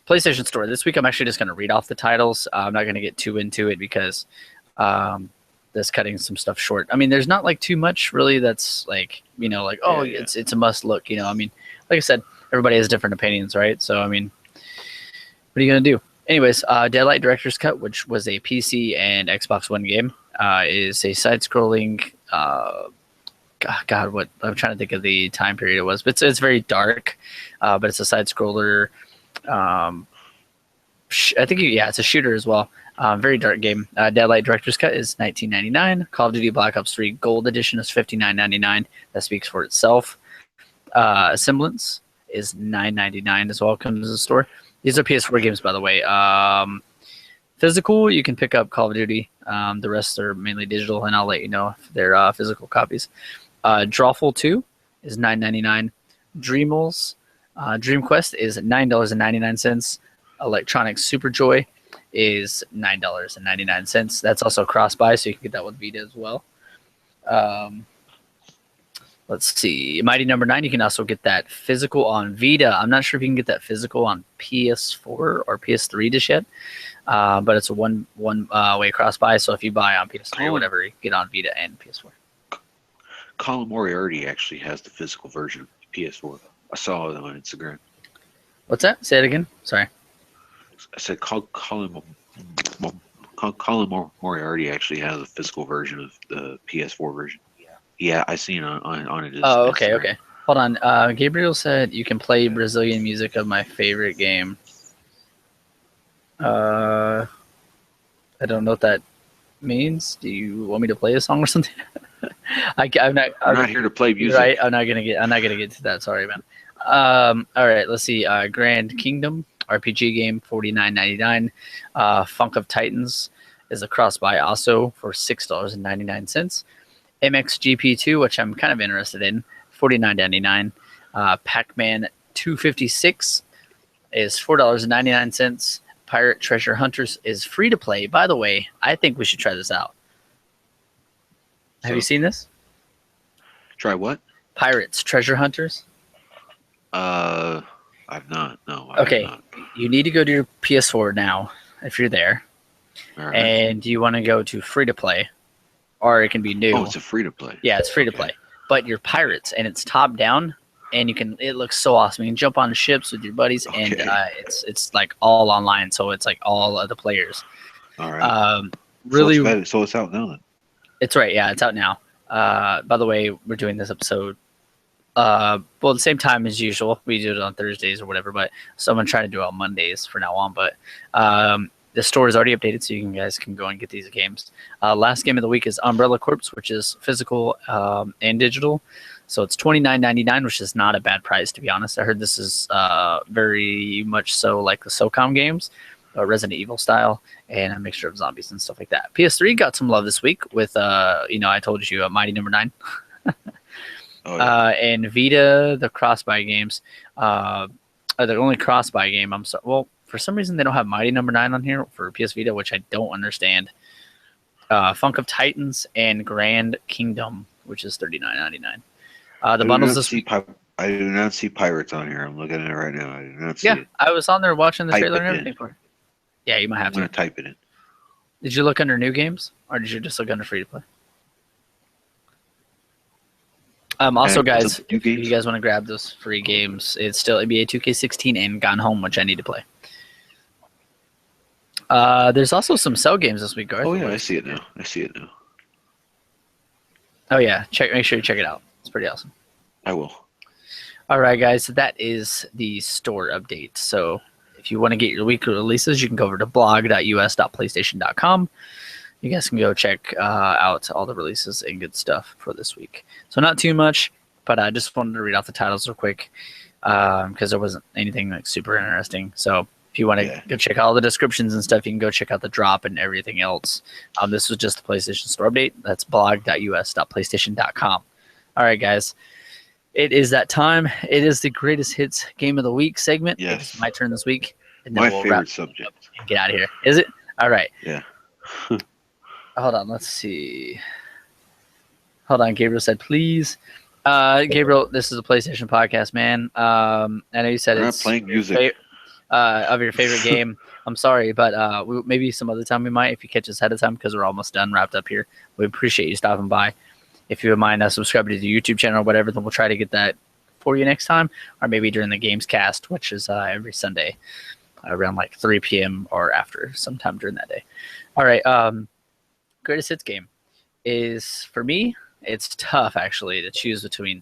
Speaker 1: PlayStation Store. This week, I'm actually just going to read off the titles. I'm not going to get too into it because that's cutting some stuff short. I mean, there's not like too much really that's like, it's a must look. I mean, like I said, everybody has different opinions, right? So, I mean, what are you going to do? Anyways, Deadlight Director's Cut, which was a PC and Xbox One game, is a side-scrolling. God, what I'm trying to think of the time period it was, but it's very dark. But it's a side-scroller. I think it's a shooter as well. Very dark game. Deadlight Director's Cut is $19.99. Call of Duty Black Ops 3 Gold Edition is $59.99. That speaks for itself. Semblance is $9.99 as well. Comes to the store. These are PS4 games, by the way. Physical, you can pick up Call of Duty. The rest are mainly digital, and I'll let you know if they're physical copies. Drawful 2 is $9.99. Dreamals, Dream Quest is $9.99. Electronic Superjoy is $9.99. That's also cross-buy, so you can get that with Vita as well. Let's see. Mighty Number 9, you can also get that physical on Vita. I'm not sure if you can get that physical on PS4 or PS3 just yet, but it's a one-way cross-buy, so if you buy on PS3 or whatever, you can get on Vita and PS4.
Speaker 2: Colin Moriarty actually has the physical version of PS4. I saw it on Instagram.
Speaker 1: What's that? Say it again. Sorry.
Speaker 2: I said Colin Moriarty actually has a physical version of the PS4 version. Yeah, I seen on it.
Speaker 1: Oh, okay. Hold on. Gabriel said you can play Brazilian music of my favorite game. I don't know what that means. Do you want me to play a song or something? I'm
Speaker 2: not here to play music.
Speaker 1: Right? I'm not gonna get to that. Sorry, man. All right. Let's see. Grand Kingdom RPG game, $49.99. Funk of Titans is a cross-buy also for $6.99. MXGP2, which I'm kind of interested in, $49.99. Pac-Man 256 is $4.99. Pirate Treasure Hunters is free to play. By the way, I think we should try this out. Have you seen this?
Speaker 2: Try what?
Speaker 1: Pirates Treasure Hunters.
Speaker 2: I've not. No.
Speaker 1: Okay,
Speaker 2: have not.
Speaker 1: You need to go to your PS4 now if you're there,
Speaker 2: All right.
Speaker 1: and you want to go to free to play, or it can be new.
Speaker 2: Oh, it's a free to play.
Speaker 1: Yeah, it's free to play, but you're pirates, and it's top down, and you can. It looks so awesome. You can jump on ships with your buddies, and it's like all online, so it's like all of the players.
Speaker 2: All right.
Speaker 1: Really,
Speaker 2: so it's out now then.
Speaker 1: it's right. Yeah, it's out now. By the way, we're doing this episode. Well, at the same time as usual. We do it on Thursdays or whatever, but someone trying to do it on Mondays from now on. But the store is already updated, so you guys can go and get these games. Last game of the week is Umbrella Corps, which is physical and digital. So it's $29.99, which is not a bad price, to be honest. I heard this is very much so like the SOCOM games, Resident Evil style, and a mixture of zombies and stuff like that. PS3 got some love this week with, I told you, Mighty Number 9.
Speaker 2: Oh, yeah.
Speaker 1: And Vita, the cross-buy games, are the only cross-buy game. Well, for some reason they don't have Mighty Number 9 on here for PS Vita, which I don't understand. Funk of Titans and Grand Kingdom, which is $39.99. The bundles this week.
Speaker 2: I do not see Pirates on here. I'm looking at it right now. I do not see it.
Speaker 1: I was on there watching the trailer and
Speaker 2: Type it
Speaker 1: everything for it. Yeah, you might have
Speaker 2: I'm going to type it in.
Speaker 1: Did you look under new games, or did you just look under free to play? Also, guys, if you guys want to grab those free games, it's still NBA 2K16 and Gone Home, which I need to play. There's also some cell games this week, Garth.
Speaker 2: Oh yeah, I see it now.
Speaker 1: Oh yeah, make sure you check it out. It's pretty awesome.
Speaker 2: I will.
Speaker 1: All right, guys, so that is the store update. So if you want to get your weekly releases, you can go over to blog.us.playstation.com. You guys can go check out all the releases and good stuff for this week. So not too much, but I just wanted to read off the titles real quick because there wasn't anything like super interesting. So if you want to go check out all the descriptions and stuff, you can go check out the drop and everything else. This was just the PlayStation Store update. That's blog.us.playstation.com. All right, guys. It is that time. It is the greatest hits game of the week segment.
Speaker 2: Yes.
Speaker 1: It's my turn this week. And then
Speaker 2: my favorite subject.
Speaker 1: And get out of here. Is it? All right.
Speaker 2: Yeah.
Speaker 1: Hold on. Let's see. Hold on. Gabriel said, please. Gabriel, this is a PlayStation podcast, man. I know you said it's
Speaker 2: not playing music
Speaker 1: of your favorite game. I'm sorry, but maybe some other time we might, if you catch us ahead of time, because we're almost done, wrapped up here. We appreciate you stopping by. If you would mind subscribing to the YouTube channel or whatever, then we'll try to get that for you next time, or maybe during the Games Cast, which is every Sunday around like 3 p.m. or after, sometime during that day. All right, greatest hits game is, for me, it's tough actually to choose between.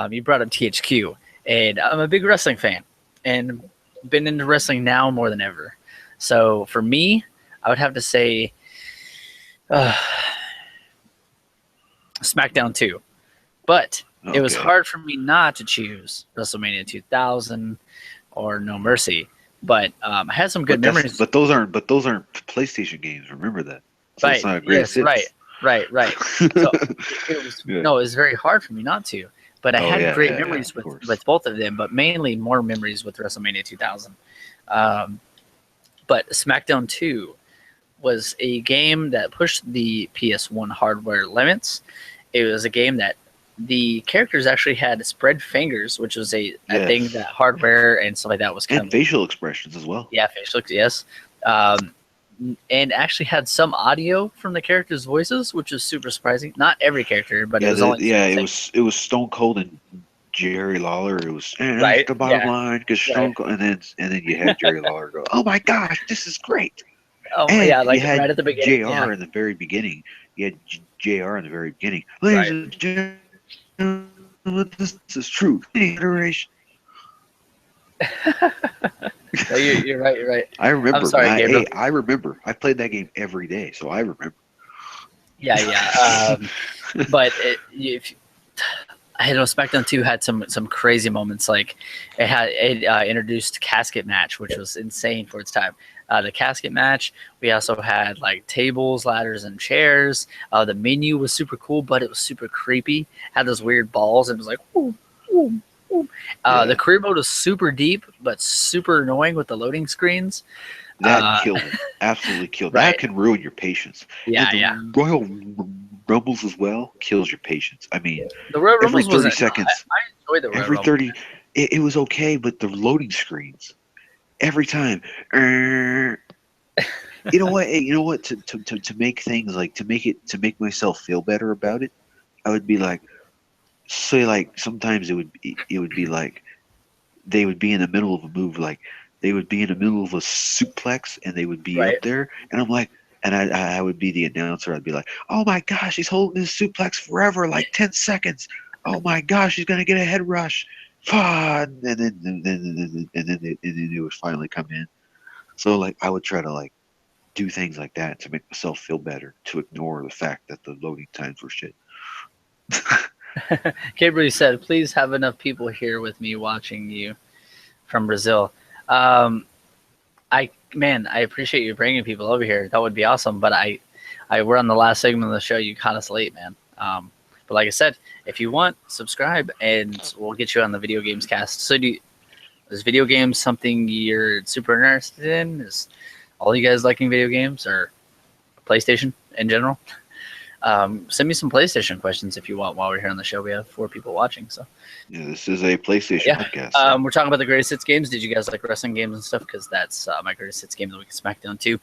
Speaker 1: You brought up THQ, and I'm a big wrestling fan, and been into wrestling now more than ever. So for me, I would have to say SmackDown 2. But it was hard for me not to choose WrestleMania 2000 or No Mercy. But I had some good memories.
Speaker 2: But those aren't PlayStation games. Remember that. So
Speaker 1: right.
Speaker 2: It's not a great hits.
Speaker 1: Right. So it was, no, it was very hard for me not to. But I had great memories with both of them, but mainly more memories with WrestleMania 2000. But SmackDown 2 was a game that pushed the PS1 hardware limits. It was a game that the characters actually had spread fingers, which was a thing that hardware and stuff like that was kind of...
Speaker 2: facial expressions as well.
Speaker 1: Yeah, facial, yes. And actually had some audio from the characters' voices, which was super surprising. Not every character, but it was only...
Speaker 2: Yeah, it was Stone Cold and Jerry Lawler. It was the bottom line, because Stone Cold, and then you had Jerry Lawler go, "Oh my gosh, this is great!"
Speaker 1: Oh
Speaker 2: and
Speaker 1: yeah, like
Speaker 2: right
Speaker 1: at the beginning.
Speaker 2: JR in the very beginning. You had JR in the very beginning. Ladies and gentlemen, this is true. Iteration.
Speaker 1: No, you're right. You're right.
Speaker 2: I remember.
Speaker 1: I'm sorry, Gabriel.
Speaker 2: I remember. I played that game every day, so I remember.
Speaker 1: Yeah. But I know SmackDown 2 had some crazy moments. Like it introduced casket match, which was insane for its time. The casket match. We also had like tables, ladders, and chairs. The menu was super cool, but it was super creepy. Had those weird balls, and it was like, ooh, ooh, ooh. The career mode was super deep, but super annoying with the loading screens.
Speaker 2: That killed it. Absolutely killed.
Speaker 1: Right.
Speaker 2: That can ruin your patience.
Speaker 1: Yeah.
Speaker 2: Royal Rumbles as well kills your patience. I mean,
Speaker 1: the Royal
Speaker 2: every
Speaker 1: Rumbles
Speaker 2: 30 seconds.
Speaker 1: I enjoyed the Royal
Speaker 2: every
Speaker 1: Rumble.
Speaker 2: 30. It was okay, but the loading screens every time. And You know what? Hey, you know what? To make things like to make myself feel better about it, I would be like, say like sometimes it would be like they would be in the middle of a move, like they would be in the middle of a suplex and they would be up
Speaker 1: Right.
Speaker 2: there, and I'm like, and I would be the announcer. I'd be like, oh my gosh, he's holding his suplex forever, like 10 seconds. Oh my gosh, he's gonna get a head rush. And then it would finally come in. So like I would try to like do things like that to make myself feel better, to ignore the fact that the loading times were shit.
Speaker 1: Gabriel said, "Please have enough people here with me watching you from Brazil." Um, I appreciate you bringing people over here. That would be awesome. But we're on the last segment of the show. You caught us late, man. But like I said, if you want, subscribe, and we'll get you on the video games cast. So, is video games something you're super interested in? Is all you guys liking video games or PlayStation in general? Send me some PlayStation questions if you want while we're here on the show. We have 4 people watching, so
Speaker 2: Yeah, this is a PlayStation podcast.
Speaker 1: we're talking about the greatest hits games. Did you guys like wrestling games and stuff? Because that's my greatest hits game of the week, SmackDown 2.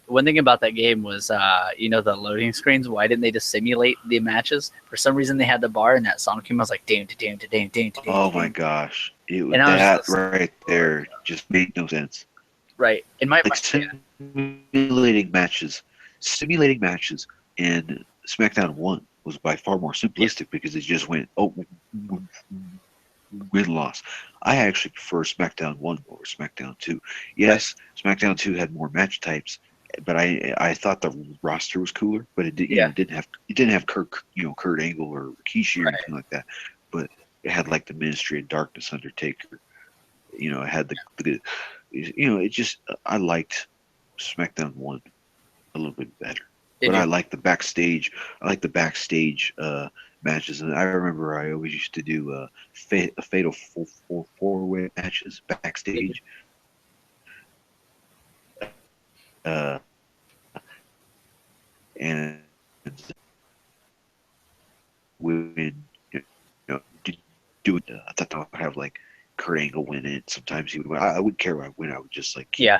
Speaker 1: One thing about that game was, the loading screens. Why didn't they just simulate the matches? For some reason, they had the bar and that song came. I was like, damn, damn, damn, damn, damn.
Speaker 2: Oh my gosh,
Speaker 1: And
Speaker 2: that right there just made no sense.
Speaker 1: Right. In my
Speaker 2: Like simulating matches in SmackDown 1 was by far more simplistic because it just went, win loss. I actually prefer SmackDown 1 over SmackDown 2. Yes, SmackDown 2 had more match types, but I thought the roster was cooler, but it didn't have Kurt Angle or Rikishi or anything like that. But it had like the Ministry of Darkness, Undertaker. It had I liked SmackDown 1 a little bit better. But I like the backstage. Matches, and I remember I always used to do fatal four-way matches backstage. And when do it, I thought I would have like Kurt Angle win it. Sometimes he would win. I wouldn't care if I win. I would just like keep,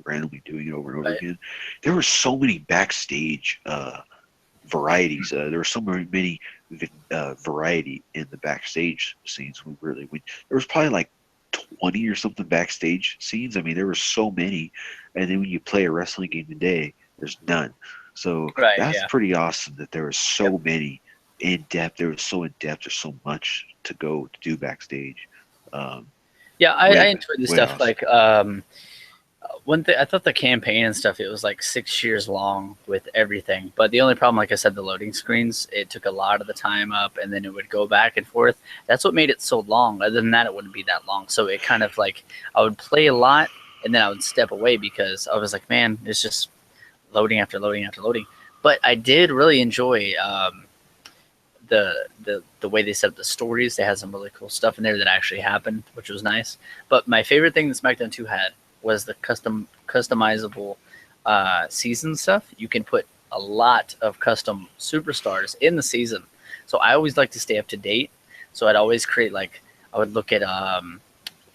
Speaker 2: randomly doing it over and over again. There were so many backstage varieties. There were so many variety in the backstage scenes. There was probably like 20 or something backstage scenes. I mean, there were so many. And then when you play a wrestling game today, there's none. So that's pretty awesome that there were so many in depth. There was so in depth. There's so much to do backstage.
Speaker 1: I enjoyed the stuff. Awesome. Like one thing, I thought the campaign and stuff, it was like 6 years long with everything. But the only problem, like I said, the loading screens, it took a lot of the time up, and then it would go back and forth. That's what made it so long. Other than that, it wouldn't be that long. So it kind of like, I would play a lot, and then I would step away because I was like, man, it's just loading after loading after loading. But I did really enjoy the way they set up the stories. They had some really cool stuff in there that actually happened, which was nice. But my favorite thing that SmackDown 2 had was the customizable season stuff. You can put a lot of custom superstars in the season. So I always like to stay up to date. So I'd always create, like, I would look at,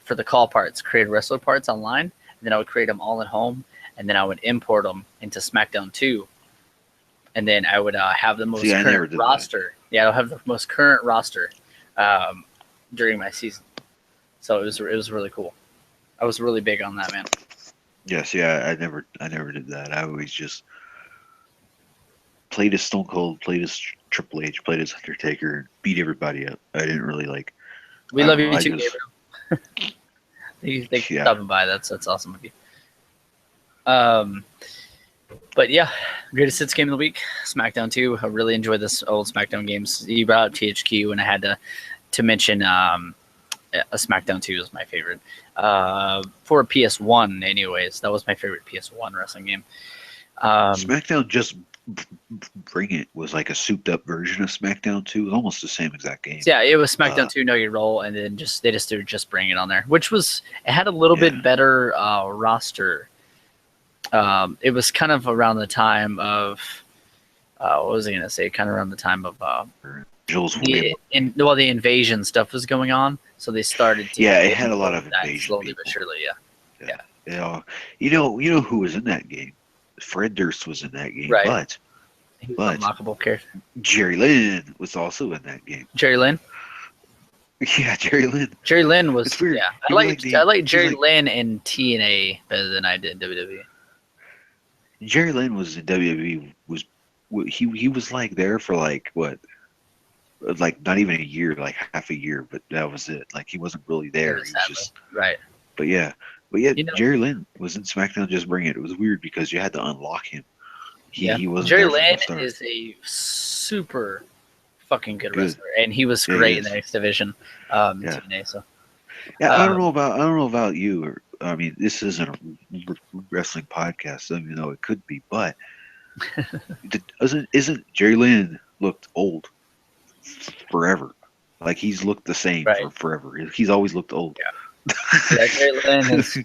Speaker 1: for the call parts, create wrestler parts online, and then I would create them all at home, and then I would import them into SmackDown 2. And then I would have the most current roster. That. Yeah, I'll have the most current roster during my season. So it was really cool. I was really big on that, man.
Speaker 2: Yes, yeah, I never did that. I always just played as Stone Cold, played as Triple H, played as Undertaker, and beat everybody up. I didn't really like.
Speaker 1: We love you too, Gabriel. Thanks for stopping by. That's awesome of you. But yeah, greatest hits game of the week, SmackDown 2. I really enjoyed this old SmackDown games. You brought up THQ, and I had to mention a SmackDown 2 is my favorite. For PS1, anyways, that was my favorite PS1 wrestling game.
Speaker 2: SmackDown Just Bring It was like a souped-up version of SmackDown 2. It was almost the same exact game.
Speaker 1: Yeah, it was SmackDown 2 Know Your Role, and then they just threw Just Bring It on there, which was, it had a little bit better roster. It was kind of around the time of what was I going to say? Kind of around the time of the invasion stuff was going on, so they started to
Speaker 2: it had a lot of invasion
Speaker 1: slowly
Speaker 2: people.
Speaker 1: but surely. Yeah.
Speaker 2: You know who was in that game? Fred Durst was in that game,
Speaker 1: Right.
Speaker 2: but
Speaker 1: He was
Speaker 2: but
Speaker 1: an unlockable character.
Speaker 2: Jerry Lynn was also in that game.
Speaker 1: Jerry Lynn.
Speaker 2: Yeah, Jerry Lynn.
Speaker 1: Jerry Lynn was
Speaker 2: It's weird.
Speaker 1: yeah.
Speaker 2: He was like
Speaker 1: I like
Speaker 2: he was
Speaker 1: Jerry
Speaker 2: like
Speaker 1: Lynn in TNA better than I did in WWE.
Speaker 2: Jerry Lynn was in WWE. He was like there for like what, like not even a year, like half a year, but that was it. Like he wasn't really there. He was
Speaker 1: Sadly.
Speaker 2: just.
Speaker 1: Right.
Speaker 2: But yeah,
Speaker 1: You know,
Speaker 2: Jerry Lynn was in SmackDown Just Bring It. It was weird because you had to unlock him.
Speaker 1: yeah.
Speaker 2: He wasn't
Speaker 1: Jerry
Speaker 2: there from
Speaker 1: Lynn
Speaker 2: the start.
Speaker 1: is a super fucking good
Speaker 2: Good.
Speaker 1: wrestler, and he was
Speaker 2: Yeah, he
Speaker 1: great in
Speaker 2: is.
Speaker 1: the X Division.
Speaker 2: Yeah.
Speaker 1: TNA. So
Speaker 2: Yeah, I don't
Speaker 1: um,
Speaker 2: know about you. Or I mean, this isn't a wrestling podcast, even though it could be. But isn't Jerry Lynn looked old forever? Like he's looked the same
Speaker 1: right.
Speaker 2: for forever. He's always looked old.
Speaker 1: Yeah, Jerry Lynn is.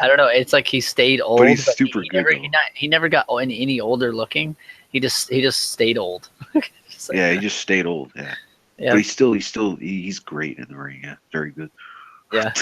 Speaker 1: I don't know. It's like he stayed old,
Speaker 2: But he's super
Speaker 1: he
Speaker 2: good.
Speaker 1: never
Speaker 2: Though.
Speaker 1: he never got any older looking. He just stayed old. Just like
Speaker 2: Yeah, he
Speaker 1: that.
Speaker 2: just stayed old. Yeah,
Speaker 1: Yeah.
Speaker 2: but he's great in the ring. Yeah, very good.
Speaker 1: Yeah.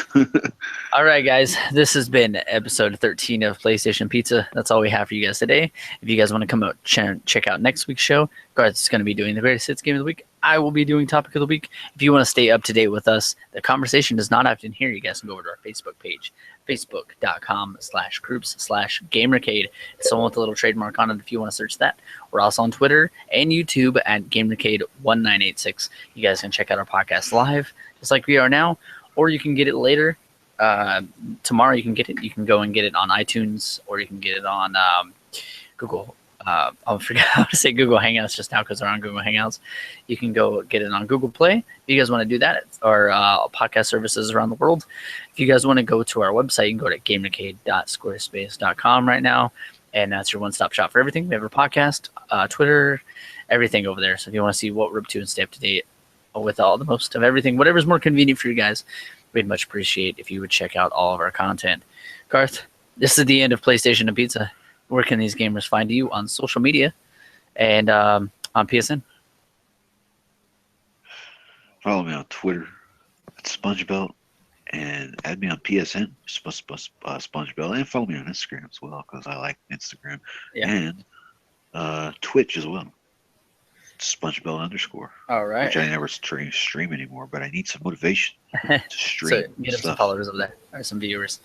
Speaker 1: All right, guys. This has been episode 13 of PlayStation Pizza. That's all we have for you guys today. If you guys want to come out check out next week's show, Garth's going to be doing the greatest hits game of the week. I will be doing topic of the week. If you want to stay up to date with us, the conversation does not often here. You guys can go over to our Facebook page, facebook.com/groups/GamerCade. It's someone with a little trademark on it if you want to search that. We're also on Twitter and YouTube at GamerCade1986. You guys can check out our podcast live, just like we are now, or you can get it later. Tomorrow you can get it. You can go and get it on iTunes, or you can get it on Google. I forgot how to say Google Hangouts just now because they're on Google Hangouts. You can go get it on Google Play if you guys want to do that, or podcast services around the world. If you guys want to go to our website, you can go to gamercade.squarespace.com right now, and that's your one-stop shop for everything. We have our podcast, Twitter, everything over there. So if you want to see what we're up to and stay up to date with all the most of everything, whatever's more convenient for you guys, we'd much appreciate if you would check out all of our content. Garth, this is the end of PlayStation and Pizza. Where can these gamers find you on social media and on PSN?
Speaker 2: Follow me on Twitter at SpongeBelt and add me on PSN, SpongeBelt, and follow me on Instagram as well because I like Instagram and Twitch as well. SpongeBelt_.
Speaker 1: All right.
Speaker 2: Which I never stream anymore, but I need some motivation to stream.
Speaker 1: So get him some followers over there or some viewers.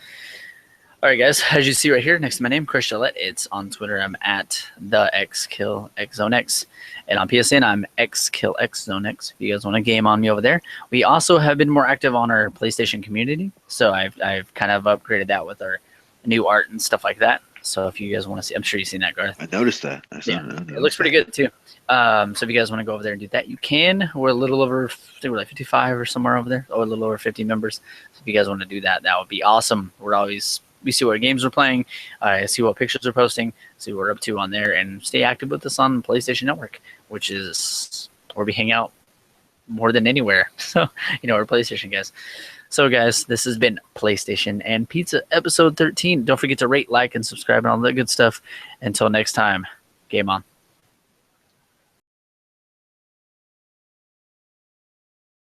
Speaker 1: All right, guys. As you see right here next to my name, Chris Gillette. It's on Twitter. I'm at the XKillXZoneX, and on PSN I'm XKillXZoneX. If you guys want to game on me over there, we also have been more active on our PlayStation community. So I've kind of upgraded that with our new art and stuff like that. So if you guys want to see, I'm sure you've seen that, Garth.
Speaker 2: I noticed that.
Speaker 1: It looks pretty good too. So if you guys want to go over there and do that, you can. We're a little over, I think we're like 55 or somewhere over there, or a little over 50 members. So if you guys want to do that, that would be awesome. We see what games we're playing, see what pictures we're posting, see what we're up to on there, and stay active with us on PlayStation Network, which is where we hang out more than anywhere. So, we're PlayStation guys. So, guys, this has been PlayStation and Pizza, episode 13. Don't forget to rate, like, and subscribe and all that good stuff. Until next time, game on.